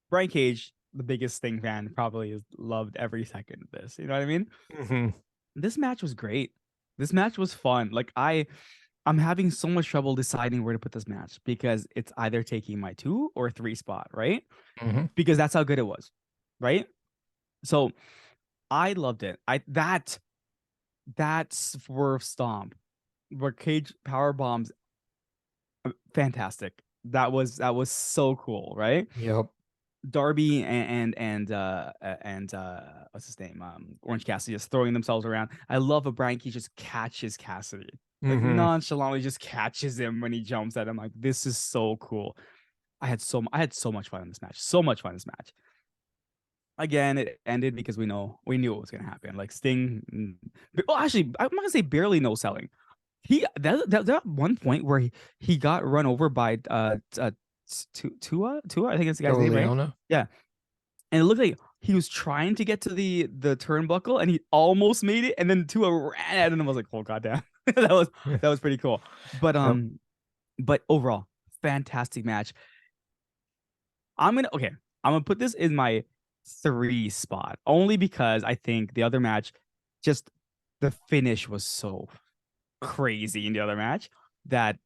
Brian Cage, the biggest Sting fan, probably has loved every second of this. You know what I mean? Mm-hmm. This match was great. This match was fun. Like I'm having so much trouble deciding where to put this match because it's either taking my 2 or 3 spot, right? Mm-hmm. Because that's how good it was, right? So I loved it. That Swerve stomp where Cage power bombs, fantastic. That was so cool, right? Yep. Darby and what's his name? Orange Cassidy just throwing themselves around. I love a Brian Cage just catches Cassidy. Like nonchalantly just catches him when he jumps at him. Like, this is so cool. I had so much fun in this match. So much fun in this match. Again, it ended because we knew it was gonna happen. Like Sting. Well, actually, I'm not gonna say barely no selling. That one point where he got run over by Tua. I think it's the guy's name, right? Yeah. And it looked like he was trying to get to the turnbuckle and he almost made it, and then Tua ran at him and I was like, oh goddamn. that was pretty cool. But but overall, fantastic match. I'm gonna put this in my 3 spot only because I think the other match, just the finish was so crazy in the other match that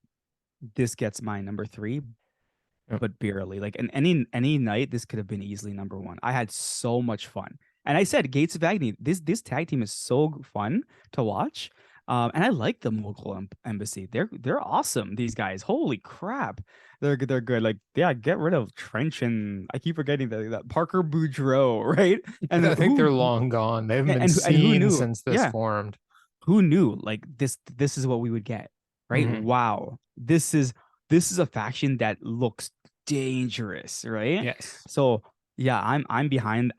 this gets my number 3, but barely. Like, in any night, this could have been easily number 1. I had so much fun, and I said Gates of Agony. This tag team is so fun to watch. And I like the Mogul Embassy. They're awesome. These guys, holy crap, they're good. Like, yeah, get rid of Trench and I keep forgetting that Parker Boudreaux, right? And I think they're long gone. They haven't been seen since this formed. Who knew? Like, this is what we would get, right? Mm-hmm. Wow, this is a faction that looks dangerous, right? Yes. So yeah, I'm behind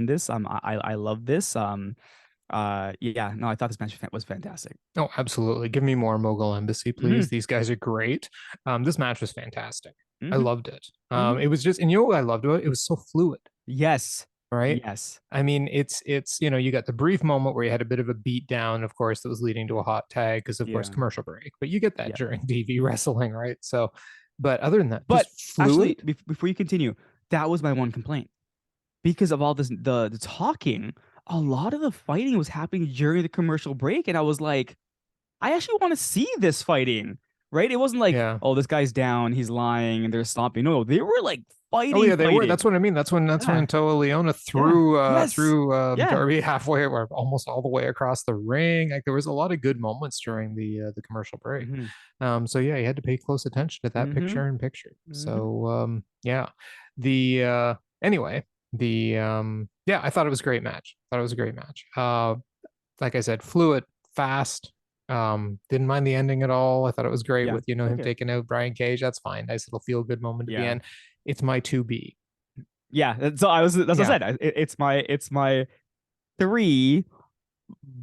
this. I love this. I thought this match was fantastic. Oh, absolutely. Give me more Mogul Embassy, please. These guys are great. This match was fantastic. I loved it. It was just, and you know what I loved about it? It was so fluid. Yes. Right? Yes. I mean, it's you got the brief moment where you had a bit of a beat down, of course, that was leading to a hot tag because, of course, commercial break. But you get that during TV wrestling, right? So, but other than that, but actually, before you continue, that was my one complaint. Because of all this, the talking, a lot of the fighting was happening during the commercial break, and I was like, I actually want to see this fighting, right? It wasn't like, Yeah. oh, this guy's down, he's lying, and they're stomping. No, they were like Oh yeah, they were. fighting. That's what I mean. That's when Yeah, Toa Leona yeah, threw yes, yeah. Darby halfway or almost all the way across the ring. Like there was a lot of good moments during the commercial break. Mm-hmm. So yeah, you had to pay close attention to that Mm-hmm. picture in picture. Mm-hmm. So yeah. The anyway, the yeah, I thought it was a great match. Thought it was a great match. Like I said, fluid, fast. Didn't mind the ending at all. I thought it was great Yeah, with him okay. taking out Brian Cage. That's fine. Nice little feel good moment at the Yeah. end. It's my 2B. Yeah. So that's what Yeah. I said. It's my 3,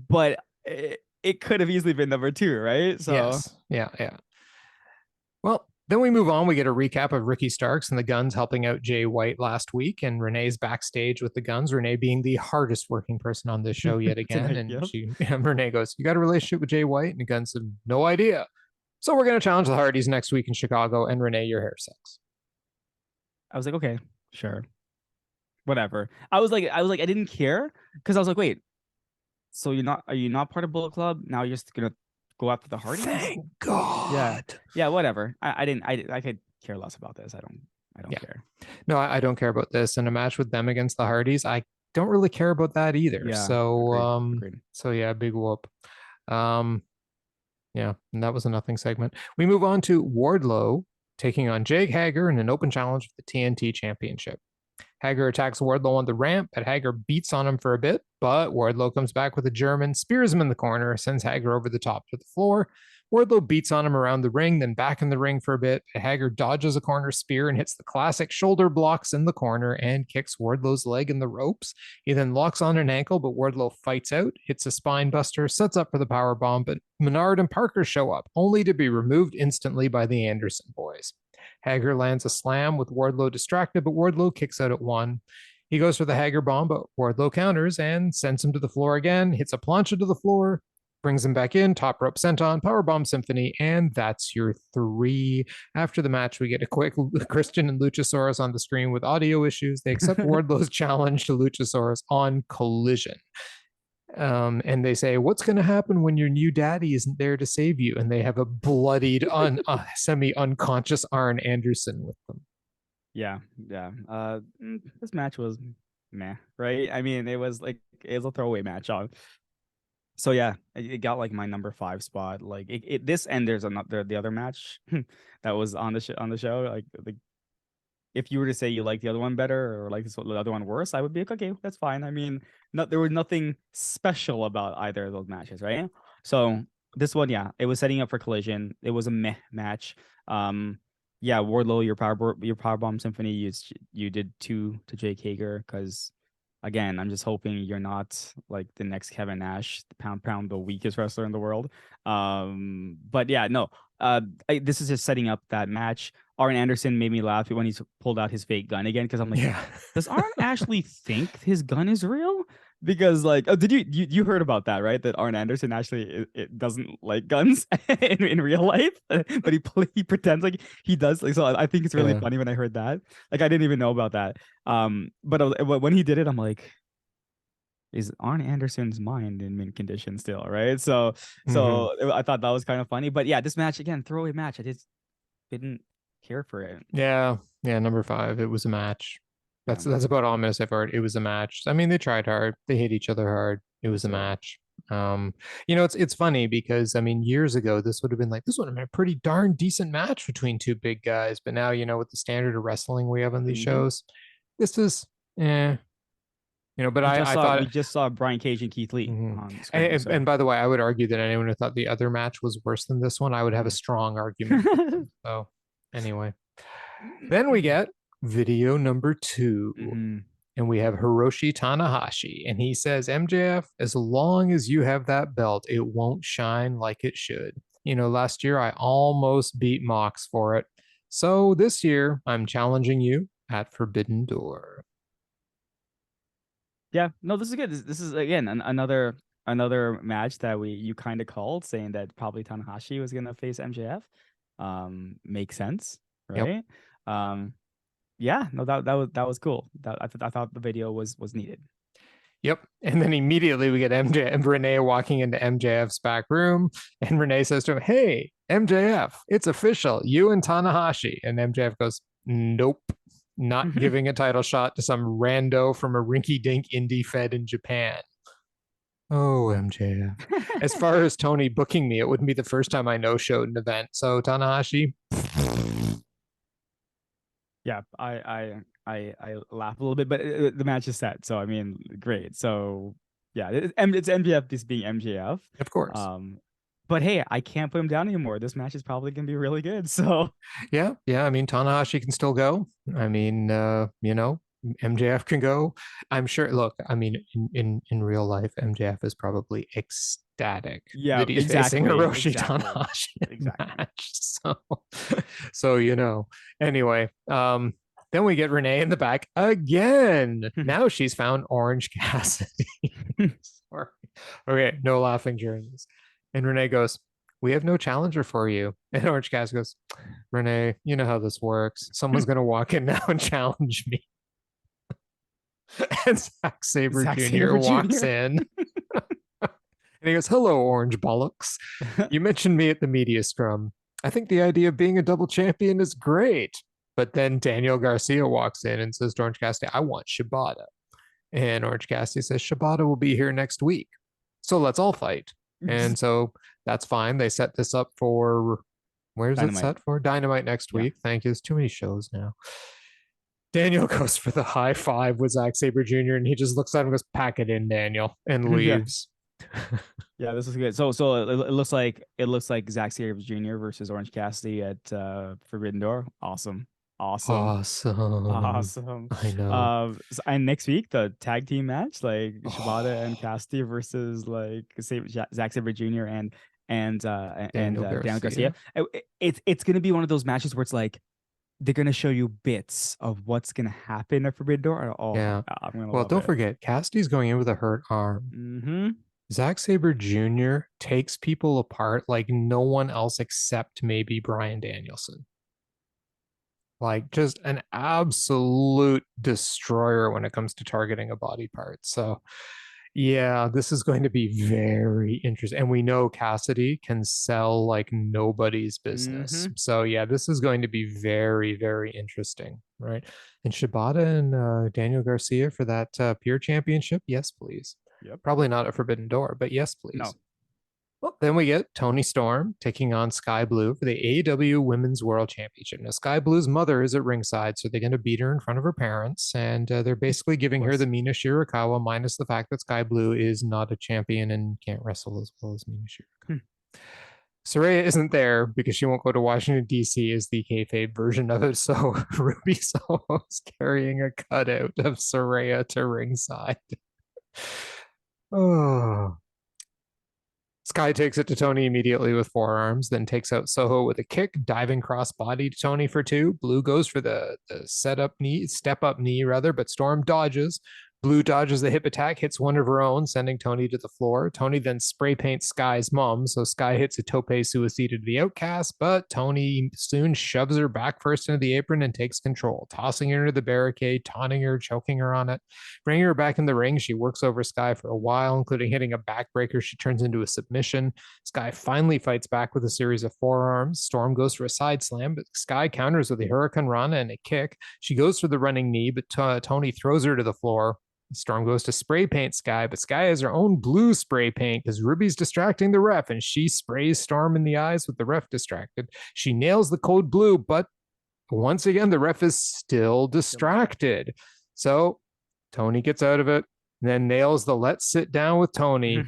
but it could have easily been number 2, right? So Yes. Yeah. Yeah. Well, then we move on. We get a recap of Ricky Starks and the Guns helping out Jay White last week, and Renee's backstage with the Guns. Renee being the hardest working person on this show yet again, tonight, and yep. Renee goes, "You got a relationship with Jay White?" And the Guns said, "No idea." So we're gonna challenge the Hardys next week in Chicago, and Renee, your hair sucks. I was like, okay, sure, whatever. I didn't care because I was like, wait, so are you not part of Bullet Club? Now you're just gonna go after the Hardys? Thank Yeah, God. yeah, whatever. I could care less about this. I don't Yeah. care. No, I don't care about this. And a match with them against the Hardys, I don't really care about that either. Yeah, So agreed. so yeah, big whoop. Um yeah, and that was a nothing segment. We move on to Wardlow taking on Jake Hager in an open challenge for the TNT Championship. Hager attacks Wardlow on the ramp, but Hager beats on him for a bit. But Wardlow comes back with a German, spears him in the corner, sends Hager over the top to the floor. Wardlow beats on him around the ring, then back in the ring for a bit. Hager dodges a corner spear and hits the classic shoulder blocks in the corner and kicks Wardlow's leg in the ropes. He then locks on an ankle, but Wardlow fights out, hits a spine buster, sets up for the power bomb, but Menard and Parker show up, only to be removed instantly by the Anderson boys. Hager lands a slam with Wardlow distracted, but Wardlow kicks out at 1. He goes for the Hager bomb, but Wardlow counters and sends him to the floor again, hits a plancha to the floor, brings him back in, top rope senton, powerbomb symphony, and that's your 3. After the match, we get a quick Christian and Luchasaurus on the screen with audio issues. They accept Wardlow's challenge to Luchasaurus on Collision. And they say, "What's going to happen when your new daddy isn't there to save you?" And they have a bloodied, semi-unconscious Arn Anderson with them. Yeah. This match was meh, right? I mean, it was a throwaway match on. So yeah, it got like my number 5 spot. Like this, and there's another the other match that was on the show. Like if you were to say you like the other one better or like the other one worse, I would be like, okay, that's fine. I mean, there was nothing special about either of those matches, right? So this one, yeah, it was setting up for Collision. It was a meh match. Yeah, Wardlow, your powerbomb symphony, you did 2 to Jake Hager because again, I'm just hoping you're not like the next Kevin Nash, pound the weakest wrestler in the world. But yeah, no. This is just setting up that match. Arn Anderson made me laugh when he pulled out his fake gun again because I'm like, Yeah. does Arn actually think his gun is real? Because like, oh, did you heard about that, right? That Arn Anderson actually it doesn't like guns in real life, but he pretends like he does. Like, so I think it's really funny when I heard that. Like, I didn't even know about that. But when he did it, I'm like, is Arn Anderson's mind in mint condition still, right? So I thought that was kind of funny. But yeah, this match again, throwaway match. I just didn't care for it. Yeah, number 5. It was a match. That's about all I'm gonna say for it. It was a match. I mean, they tried hard. They hit each other hard. It was a match. It's funny because I mean, years ago, this would have been a pretty darn decent match between 2 big guys. But now, with the standard of wrestling we have on these shows, this is, but I thought we just saw Brian Cage and Keith Lee on screen. And by the way, I would argue that anyone who thought the other match was worse than this one, I would have a strong argument. So anyway, then we get video number 2. And we have Hiroshi Tanahashi. And he says, MJF, as long as you have that belt, it won't shine like it should. Last year I almost beat Mox for it. So this year I'm challenging you at Forbidden Door. Yeah, no, this is good. This is again another match that you kind of called, saying that probably Tanahashi was gonna face MJF. Makes sense, right? Yep. Yeah, no, that was cool. I thought the video was needed. Yep. And then immediately we get MJ and Renee walking into MJF's back room. And Renee says to him, "Hey, MJF, it's official. You and Tanahashi." And MJF goes, "Nope. Not giving a title shot to some rando from a rinky dink indie fed in Japan." Oh, MJF. As far as Tony booking me, it wouldn't be the first time I no-showed an event. So Tanahashi. Yeah, I laugh a little bit, but the match is set, so I mean, great. So yeah, it's MJF just being MJF. Of course. But hey, I can't put him down anymore. This match is probably gonna be really good. So yeah. I mean, Tanahashi can still go. I mean, MJF can go. I'm sure. Look, I mean, in real life, MJF is probably ecstatic yeah, that he's facing Hiroshi Tanahashi match. So Anyway, then we get Renee in the back again. Now she's found Orange Cassidy. Sorry. Okay, no laughing during this. And Renee goes, "We have no challenger for you." And Orange Cassidy goes, "Renee, you know how this works. Someone's going to walk in now and challenge me." And Zack Sabre Jr. walks in. And he goes, "Hello, Orange Bollocks. You mentioned me at the media scrum. I think the idea of being a double champion is great." But then Daniel Garcia walks in and says to Orange Cassidy, "I want Shibata." And Orange Cassidy says, "Shibata will be here next week. So let's all fight." And so that's fine. They set this up for, where's Dynamite. It set for? Dynamite next week. Thank you. There's too many shows now. Daniel goes for the high five with Zack Sabre Jr. and he just looks at him and goes, "Pack it in, Daniel," and leaves. Yeah, this is good. So it looks like Zack Sabre Jr. versus Orange Cassidy at Forbidden Door. Awesome. I know. And next week the tag team match, like Shibata and Cassidy versus like Zack Sabre Jr. and Daniel Garcia. It's gonna be one of those matches where it's like they're gonna show you bits of what's gonna happen at Forbidden Door. Yeah. Well, don't forget, Cassidy's going in with a hurt arm. Zack Sabre Jr. takes people apart like no one else except maybe Bryan Danielson. Like just an absolute destroyer when it comes to targeting a body part. So yeah, this is going to be very interesting. And we know Cassidy can sell like nobody's business. So yeah, this is going to be very, very interesting, right? And Shibata and Daniel Garcia for that Pure Championship? Yes, please. Yep. Probably not a Forbidden Door, but yes, please. No. Well, then we get Toni Storm taking on Skye Blue for the AEW Women's World Championship. Now, Skye Blue's mother is at ringside, so they're going to beat her in front of her parents, and they're basically giving her the Mina Shirakawa, minus the fact that Skye Blue is not a champion and can't wrestle as well as Mina Shirakawa. Saraya isn't there because she won't go to Washington, D.C. as the kayfabe version of it, so Ruby Soho's carrying a cutout of Saraya to ringside. Oh. Skye takes it to Toni immediately with forearms, then takes out Soho with a kick, diving crossbody to Toni for two. Blue goes for the step up knee, but Storm dodges. Blue dodges the hip attack, hits one of her own, sending Toni to the floor. Toni then spray paints Skye's mom, so Skye hits a tope suicida to the Outcast, but Toni soon shoves her back first into the apron and takes control, tossing her into the barricade, taunting her, choking her on it. Bringing her back in the ring, she works over Skye for a while, including hitting a backbreaker she turns into a submission. Skye finally fights back with a series of forearms. Storm goes for a side slam, but Skye counters with a Hurricane Rana and a kick. She goes for the running knee, but Toni throws her to the floor. Storm goes to spray paint Skye, but Skye has her own blue spray paint because Ruby's distracting the ref, and she sprays Storm in the eyes with the ref distracted. She nails the code blue, but once again, the ref is still distracted. So Toni gets out of it, then nails the let's sit down with Toni,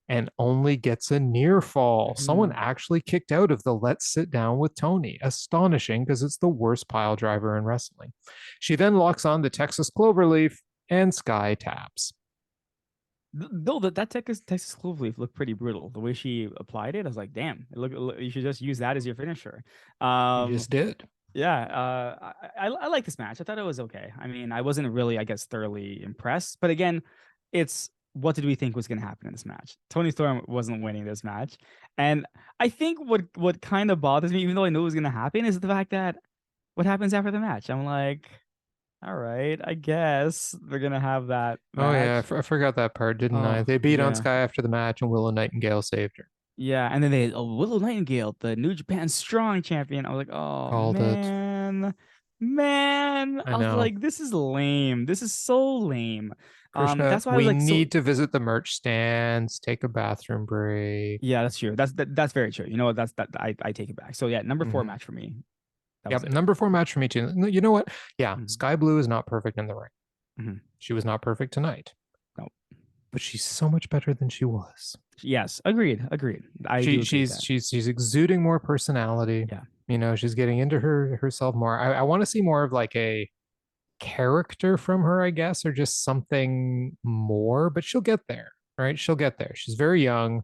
and only gets a near fall. Someone actually kicked out of the let's sit down with Toni. Astonishing, because it's the worst pile driver in wrestling. She then locks on the Texas Cloverleaf, and Skye taps. Though that Texas Cloverleaf looked pretty brutal. The way she applied it, I was like, damn, look, you should just use that as your finisher. You just did. Yeah. I like this match. I thought it was okay. I mean, I wasn't really, I guess, thoroughly impressed. But again, it's what did we think was going to happen in this match? Toni Storm wasn't winning this match. And I think what kind of bothers me, even though I knew it was going to happen, is the fact that what happens after the match. I'm like, all right, I guess they're gonna have that Oh yeah, match. I forgot that part, didn't I? Oh They beat on yeah, Skye after the match, and Willow Nightingale saved her. yeah, and then they Willow Nightingale, the New Japan Strong Champion. I was like, oh Called it. man. I I was know. like, this is lame. This is so lame. Krishna, That's why I was we like, so need to visit the merch stands, take a bathroom break. yeah, that's true. That's very true. You know what? I take it back. So yeah, number four Hmm. match for me. That was Yep, it. number 4 match for me too. You know what? Yeah, Mhm, Sky Blue is not perfect in the ring. mhm. She was not perfect tonight, No. but she's so much better than she was. Yes, agreed. Agreed. I She do agree with she's that. she's she's exuding more personality. Yeah. You know, she's getting into herself more. I want to see more of like a character from her, I guess, or just something more, but she'll get there, right? She'll get there. She's very young.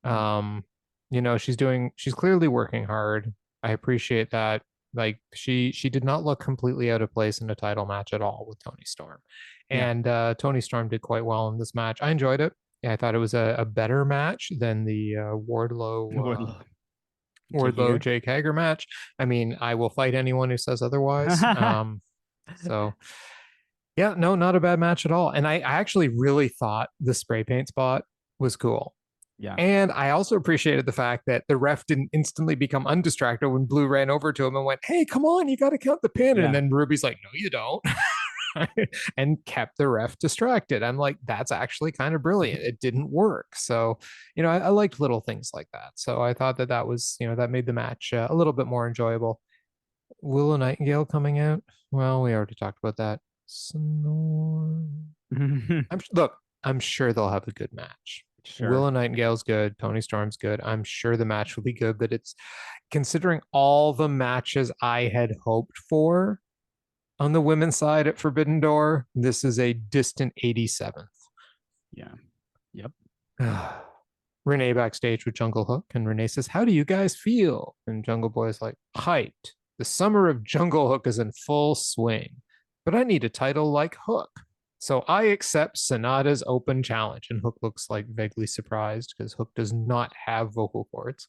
Mhm. Um, she's clearly working hard. I appreciate that. Like she did not look completely out of place in a title match at all with Toni Storm. Yeah. And Toni Storm did quite well in this match. I enjoyed it. Yeah, I thought it was a better match than the Wardlow. Jake Wardlow Hager. Jake Hager match. I mean, I will fight anyone who says otherwise. So yeah, no, not a bad match at all. And I actually really thought the spray paint spot was cool. Yeah. And I also appreciated the fact that the ref didn't instantly become undistracted when Blue ran over to him and went, "Hey, come on, you got to count the pin." And Yeah. then Ruby's like, "No, you don't." And kept the ref distracted. I'm like, that's actually kind of brilliant. It didn't work. So, I liked little things like that. So I thought that was, that made the match a little bit more enjoyable. Willow Nightingale coming out. Well, we already talked about that. Snore. Look, I'm sure they'll have a good match. Sure. Willow Nightingale's good. Toni Storm's good. I'm sure the match will be good, but it's considering all the matches I had hoped for on the women's side at Forbidden Door, this is a distant 87th. Yeah. Yep. Renee backstage with Jungle Hook, and Renee says, "How do you guys feel?" And Jungle Boy is like, "Hyped. The summer of Jungle Hook is in full swing, but I need a title like Hook. So I accept Sanada's open challenge." And Hook looks like vaguely surprised because Hook does not have vocal cords.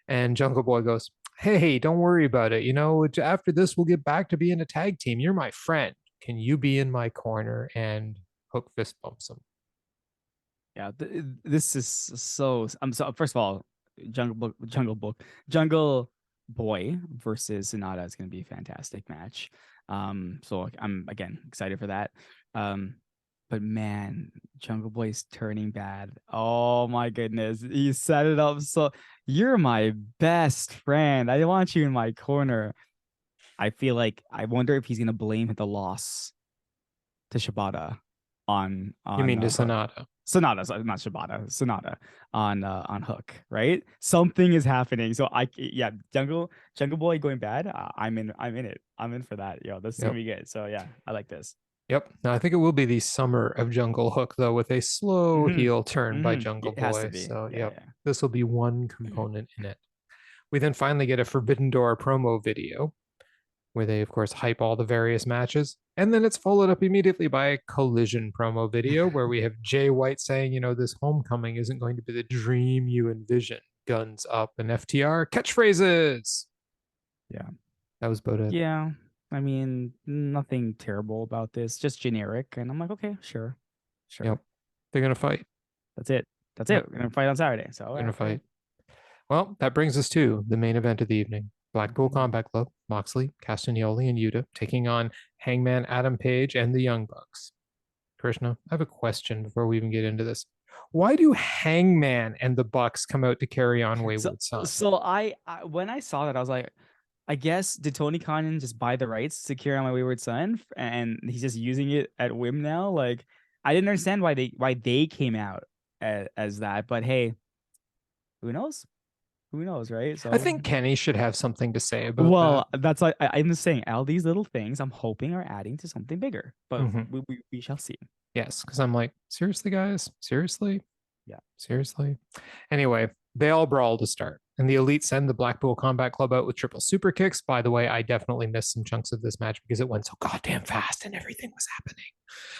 And Jungle Boy goes, "Hey, don't worry about it. After this, we'll get back to being a tag team. You're my friend. Can you be in my corner?" And Hook fist bumps him. Yeah. This is so. I'm so. First of all, Jungle Boy versus Sonata is going to be a fantastic match. So I'm again excited for that. Um, but man, Jungle Boy's turning bad. Oh my goodness, he set it up so. You're my best friend. I want you in my corner. I wonder if he's gonna blame the loss to Shibata on You mean to Hook. Sanada? Sonata, not Shibata, Sonata on Hook, right? Something is happening. So yeah, Jungle Boy going bad. I'm in it. I'm in for that. Yo, this is Yep. gonna be good. So yeah, I like this. Yep. Now I think it will be the summer of Jungle Hook, though, with a slow Hmm. heel turn by Hmm. Jungle It has to Boy. be. So, Yeah, yep, this will be one component in it. We then finally get a Forbidden Door promo video where they, of course, hype all the various matches. And then it's followed up immediately by a Collision promo video where we have Jay White saying, this homecoming isn't going to be the dream you envision. Guns up and FTR catchphrases. yeah. That was about it. Yeah. I mean, nothing terrible about this, just generic. And I'm like, okay, sure. Yep. They're going to fight. That's it. That's Yep. it. We're gonna fight on Saturday. So They're going to fight. Well, that brings us to the main event of the evening. Blackpool Combat Club, Moxley, Castagnoli, and Yuta taking on Hangman, Adam Page, and the Young Bucks. Krishna, I have a question before we even get into this. Why do Hangman and the Bucks come out to carry on Wayward Son? So I when I saw that, I was like, I guess did Tony Khan just buy the rights to carry on my Wayward Son, and he's just using it at whim now? Like, I didn't understand why they came out as that, but hey, who knows? Who knows, right? I So, think Kenny should have something to say about well, that's like I'm just saying, all these little things I'm hoping are adding to something bigger, but Mhm. we shall see. Yes, because I'm like, seriously, guys? Seriously? Yeah. Seriously? Anyway, they all brawl to start. And the Elite send the Blackpool Combat Club out with triple super kicks. By the way, I definitely missed some chunks of this match because it went so goddamn fast and everything was happening.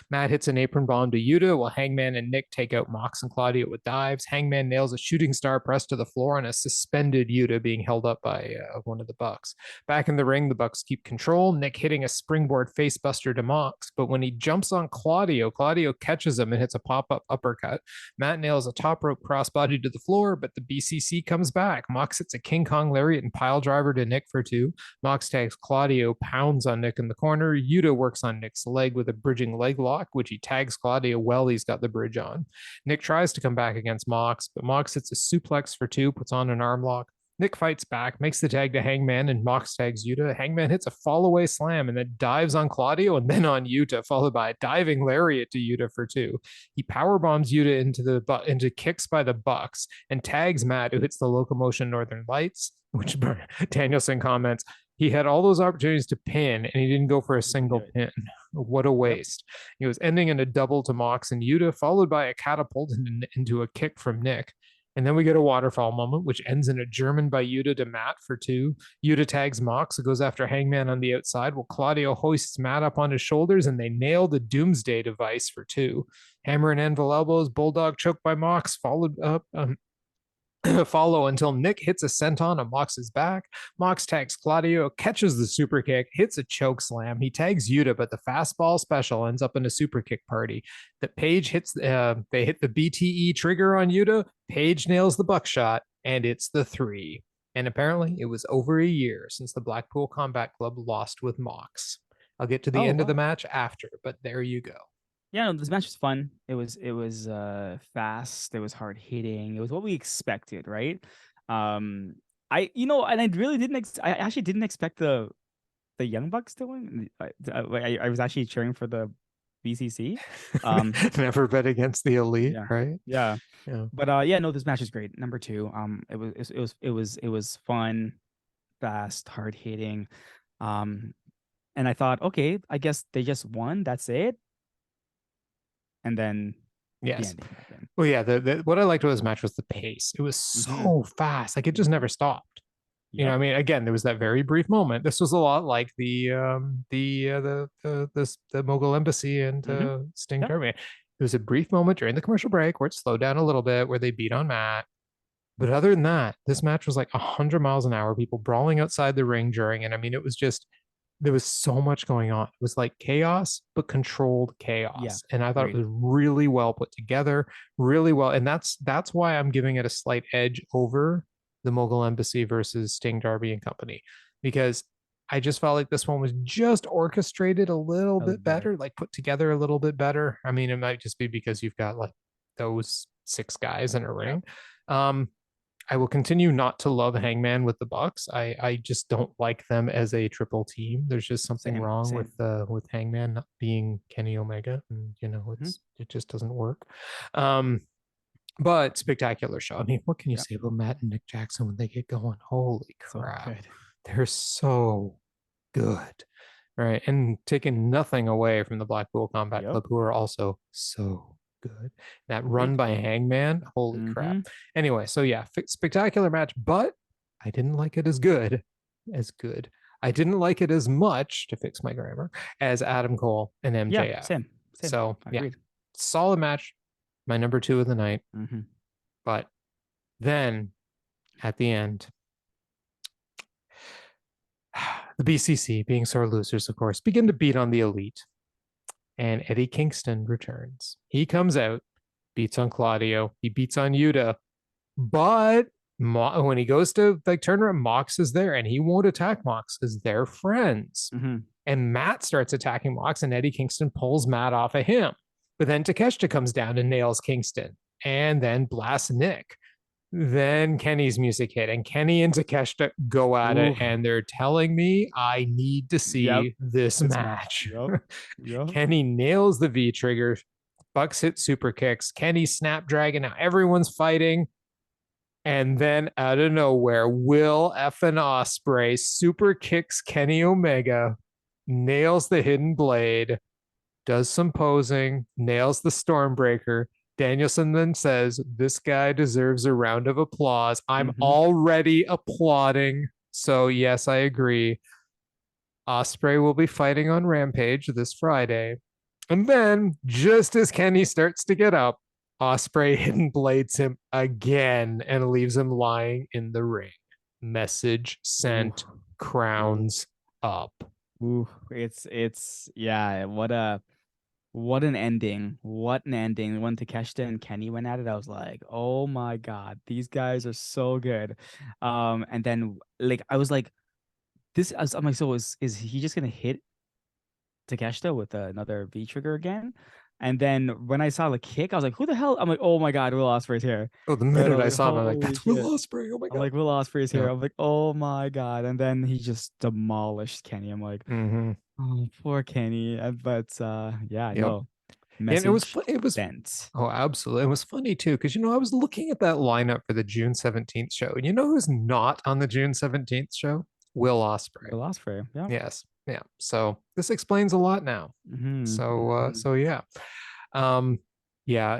Matt hits an apron bomb to Yuta while Hangman and Nick take out Mox and Claudio with dives. Hangman nails a shooting star press to the floor and a suspended Yuta being held up by one of the Bucks. Back in the ring, the Bucks keep control. Nick hitting a springboard facebuster to Mox, but when he jumps on Claudio, Claudio catches him and hits a pop-up uppercut. Matt nails a top rope crossbody to the floor, but the BCC comes back. Mox hits a King Kong lariat and pile driver to Nick for 2. Mox tags Claudio, pounds on Nick in the corner. Yuta works on Nick's leg with a bridging leg lock, which he tags Claudio while he's got the bridge on. Nick tries to come back against Mox, but Mox hits a suplex for 2, puts on an arm lock. Nick fights back, makes the tag to Hangman, and Mox tags Yuta. Hangman hits a fall-away slam and then dives on Claudio and then on Yuta, followed by a diving lariat to Yuta for 2. He powerbombs Yuta into kicks by the Bucks and tags Matt, who hits the Locomotion Northern Lights, which Danielson comments, he had all those opportunities to pin and he didn't go for a single pin. What a waste. He was ending in a double to Mox and Yuta, followed by a catapult into a kick from Nick. And then we get a waterfall moment, which ends in a German by Yuta to Matt for 2. Yuta tags Mox, who goes after Hangman on the outside, while Claudio hoists Matt up on his shoulders, and they nail the Doomsday device for 2. Hammer and anvil elbows, bulldog choke by Mox, followed up follow until Nick hits a senton on Mox's back. Mox tags Claudio, catches the super kick, hits a choke slam. He tags Yuta, but the fastball special ends up in a super kick party. That Page hits, they hit the BTE trigger on Yuta. Page nails the buckshot, and it's the 3. And apparently, it was over a year since the Blackpool Combat Club lost with Mox. I'll get to the end of the match after, but there you go. Yeah, no, this match was fun. It was fast. It was hard hitting. It was what we expected, right? And I really didn't. I actually didn't expect the Young Bucks to win. I was actually cheering for the BCC. Never bet against the Elite, yeah, right? Yeah. But no, this match is great. Number 2. It was fun, fast, hard hitting. And I thought, okay, I guess they just won. That's it. And then yes, well, yeah. What I liked about this match was the pace. It was so fast, like it just never stopped. You know, I mean, again, there was that very brief moment. This was a lot like the Mogul Embassy and Sting Derby. It was a brief moment during the commercial break where it slowed down a little bit, where they beat on Matt. But other than that, this match was like 100 miles an hour. People brawling outside the ring during it. I mean, it was just. There was so much going on. It was like chaos, but controlled chaos. Yeah, and I thought it was really well put together, really well. And that's why I'm giving it a slight edge over the Mogul Embassy versus Sting, Darby and Company, because I just felt like this one was just orchestrated a little bit better, like put together a little bit better. I mean, it might just be because you've got like those 6 guys in a ring. I will continue not to love Hangman with the Bucks. I just don't like them as a triple team. There's just something wrong with Hangman not being Kenny Omega, and it just doesn't work. But spectacular show. I mean, what can you say about Matt and Nick Jackson when they get going? Holy crap. So they're so good. Right. And taking nothing away from the Blackpool Combat Club, who are also so good. That run by Hangman, holy crap. Anyway, so yeah, spectacular match, but I didn't like it as good. I didn't like it as much, to fix my grammar, as Adam Cole and MJF. Yeah, same. So yeah, solid match. My number 2 of the night. But then at the end, the BCC, being sore losers, of course, begin to beat on the Elite. And Eddie Kingston returns. He comes out, beats on Claudio. He beats on Yuta. But when he goes to like turn around, Mox is there, and he won't attack Mox because they're friends. And Matt starts attacking Mox, and Eddie Kingston pulls Matt off of him. But then Takeshita comes down and nails Kingston, and then blasts Nick. Then Kenny's music hit, and Kenny and Takeshita go at it, and they're telling me I need to see this match. Kenny nails the V trigger. Bucks hit super kicks. Kenny Snapdragon. Now everyone's fighting. And then out of nowhere, Will effing Ospreay super kicks Kenny Omega, nails the hidden blade, does some posing, nails the Stormbreaker, Danielson then says, "This guy deserves a round of applause." I'm Mhm. already applauding. So yes, I agree. Ospreay will be fighting on Rampage this Friday. And then, just as Kenny starts to get up, Ospreay hidden blades him again and leaves him lying in the ring. Message Ooh. sent, crowns up. Ooh, it's yeah, what an ending. What an ending. When Takeshita and Kenny went at it, I was like, "Oh my God, these guys are so good." And then like I was like I'm like, so is he just gonna hit Takeshita with another V trigger again? And then when I saw the kick, I was like, "Who the hell?" I'm like, "Oh my God, Will Ospreay's here!" Oh, the Right? I minute was I like, saw him, I'm like, "Holy "That's Will shit!" Ospreay." Oh my I'm God. like, "Will Ospreay's here!" Yeah. I'm like, "Oh my God!" And then he just demolished Kenny. I'm like, Mm-hmm. "Oh, poor Kenny." But yeah, Yep. no And message it was sent. oh, absolutely. It was funny too, because I was looking at that lineup for the June 17th show. And you know who's not on the June 17th show? Will Ospreay. Will Ospreay, yeah. Yes. Yeah. So this explains a lot now. So yeah. Um yeah,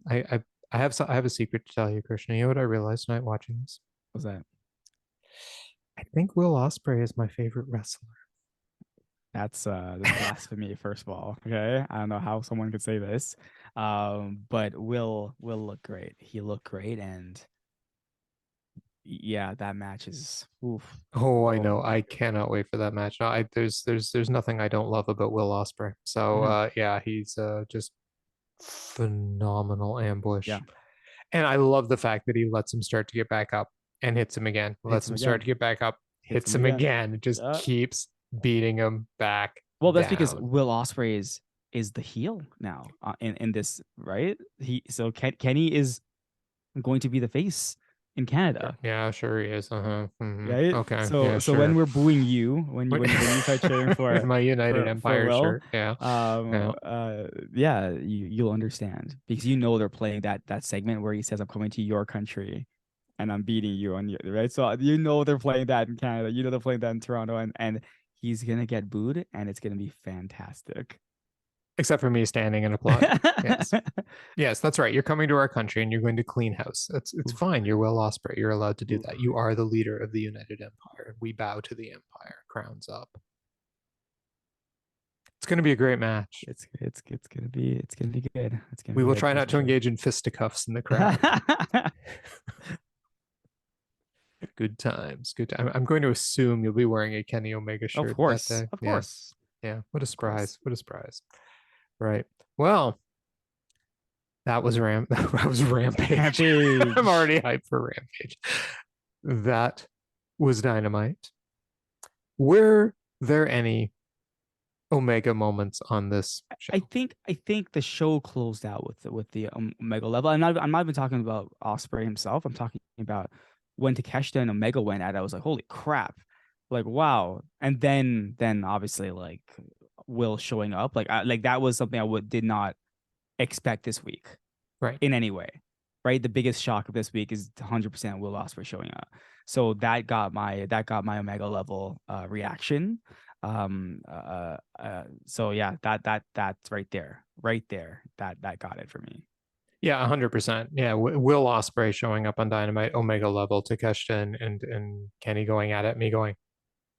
I have a secret to tell you, Krishna. You know what I realized tonight watching this? What's that? I think Will Ospreay is my favorite wrestler. That's blasphemy, first of all. Okay. I don't know how someone could say this. But Will look great. He looked great, and yeah, that match is oof. Oh, I Oh know. my I cannot wait for that match. No, there's nothing I don't love about Will Ospreay. So Mhm. yeah, he's just phenomenal ambush. Yeah, And I love the fact that he lets him start to get back up and hits him again. hits Lets him him start again. to get back up, Hits hits him him again. again. It just Yeah. keeps beating him back Well, that's because down. Will Ospreay is the heel now in this, right? Kenny is going to be the face in Canada. Yeah, sure he is. Right? Okay. So Yeah, so when sure. we're booing you, when you start cheering In for my United for Empire Will, shirt. Yeah. Yeah. yeah, you'll understand because they're playing that segment where he says, "I'm coming to your country and I'm beating you on your," right? So they're playing that in Canada, they're playing that in Toronto, and he's gonna get booed, and it's gonna be fantastic. Except for me standing and applauding. Yes. Yes, that's right. You're coming to our country and you're going to clean house. It's Oof, fine. You're Will Ospreay. You're allowed to do oof. that. You are the leader of the United Empire. We bow to the Empire. Crowns up. It's going to be a great match. It's gonna be good. It's gonna We be will good, try that's not for to sure. engage in fisticuffs in the crowd. Good times. Good time. I'm going to assume you'll be wearing a Kenny Omega Of shirt that course, day. of Yeah. course, Yeah. What a of course. surprise. What a surprise. Right. Well, that was Rampage. I'm Rampage. already hyped for Rampage. That was Dynamite. Were there any Omega moments on this I show? think I think the show closed out with the Omega level. I'm not even talking about Ospreay himself. I'm talking about when Takeshita and Omega went at it. I was like, holy crap, like wow. And then obviously like Will showing up, like that was something I would did not expect this week Right. in any way. Right, the biggest shock of this week is 100% Will Ospreay showing up. So that got my Omega level reaction. So yeah, that's right there. That got it for me. Yeah, 100%. Yeah, Will Ospreay showing up on Dynamite, Omega level, Takeshita and Kenny going at it, me going,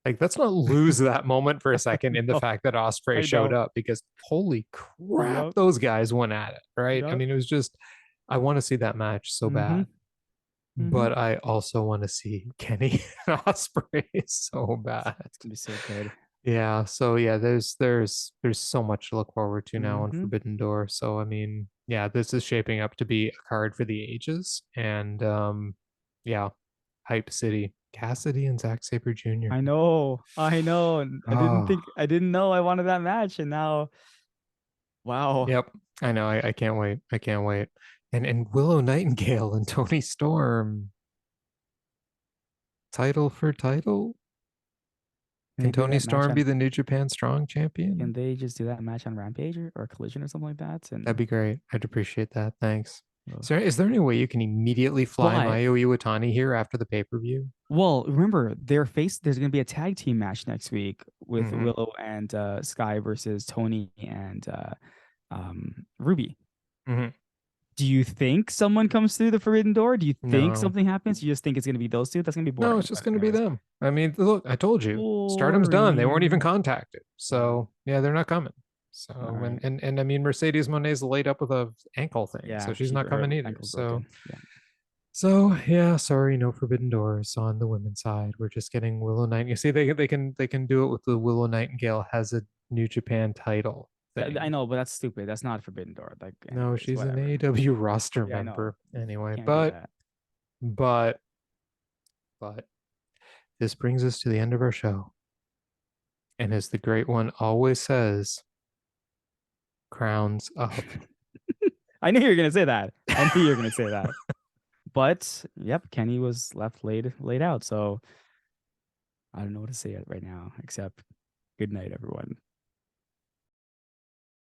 like, let's not lose that moment for a second in the No, fact that Ospreay I showed know. up because holy crap, Yep. those guys went at it, right? I Yep. mean, it was just, I want to see that match so Mm-hmm. bad, Mm-hmm. but I also want to see Kenny and Ospreay so bad. It's gonna be so good. Yeah, so yeah, there's so much to look forward to now on Mm-hmm. Forbidden Door. So I mean, yeah, this is shaping up to be a card for the ages. And yeah, Hype City, Cassidy and Zack Sabre Jr. I know. And Oh, I didn't know I wanted that match, and now, wow. yep. I know. I can't wait. I can't wait. And Willow Nightingale and Tony Storm, title for title. Can Can they do Tony that match Storm be on? the New Japan Strong Can Champion? they just do that match on Rampage or Collision or something like that? That'd And be great. I'd appreciate that. Thanks. ugh. Is there any way you can immediately fly But Mayu Iwatani here after the pay-per-view? well, remember there's gonna be a tag team match next week with Mm-hmm. Willow and Skye versus Toni and Ruby. Mm-hmm. Do you think someone comes through the forbidden door? Do you think No, something happens? You just think it's gonna be those two? That's gonna be no, boring. it's just But going to be anyways, them. I mean, look, I told you, Stardom's done. They weren't even boring. contacted. So yeah, they're not coming. So All right. and I mean, Mercedes Monet's laid up with a ankle thing, so Yeah, she's not her coming either. ankle's So broken. Yeah. so yeah, sorry, no forbidden doors on the women's side. We're just getting Willow Night. You see, they can do it with the Willow Nightingale has a New Japan title I thing. know, but that's stupid. That's not forbidden door. Like, No, anyways, she's an whatever. AEW roster Yeah, I know. member anyway. Can't do that. But but this brings us to the end of our show. And as the great one always says, crowns up. I knew you were gonna say that. I knew you were gonna say that. But yep, Kenny was left laid out. So I don't know what to say right now, except good night, everyone.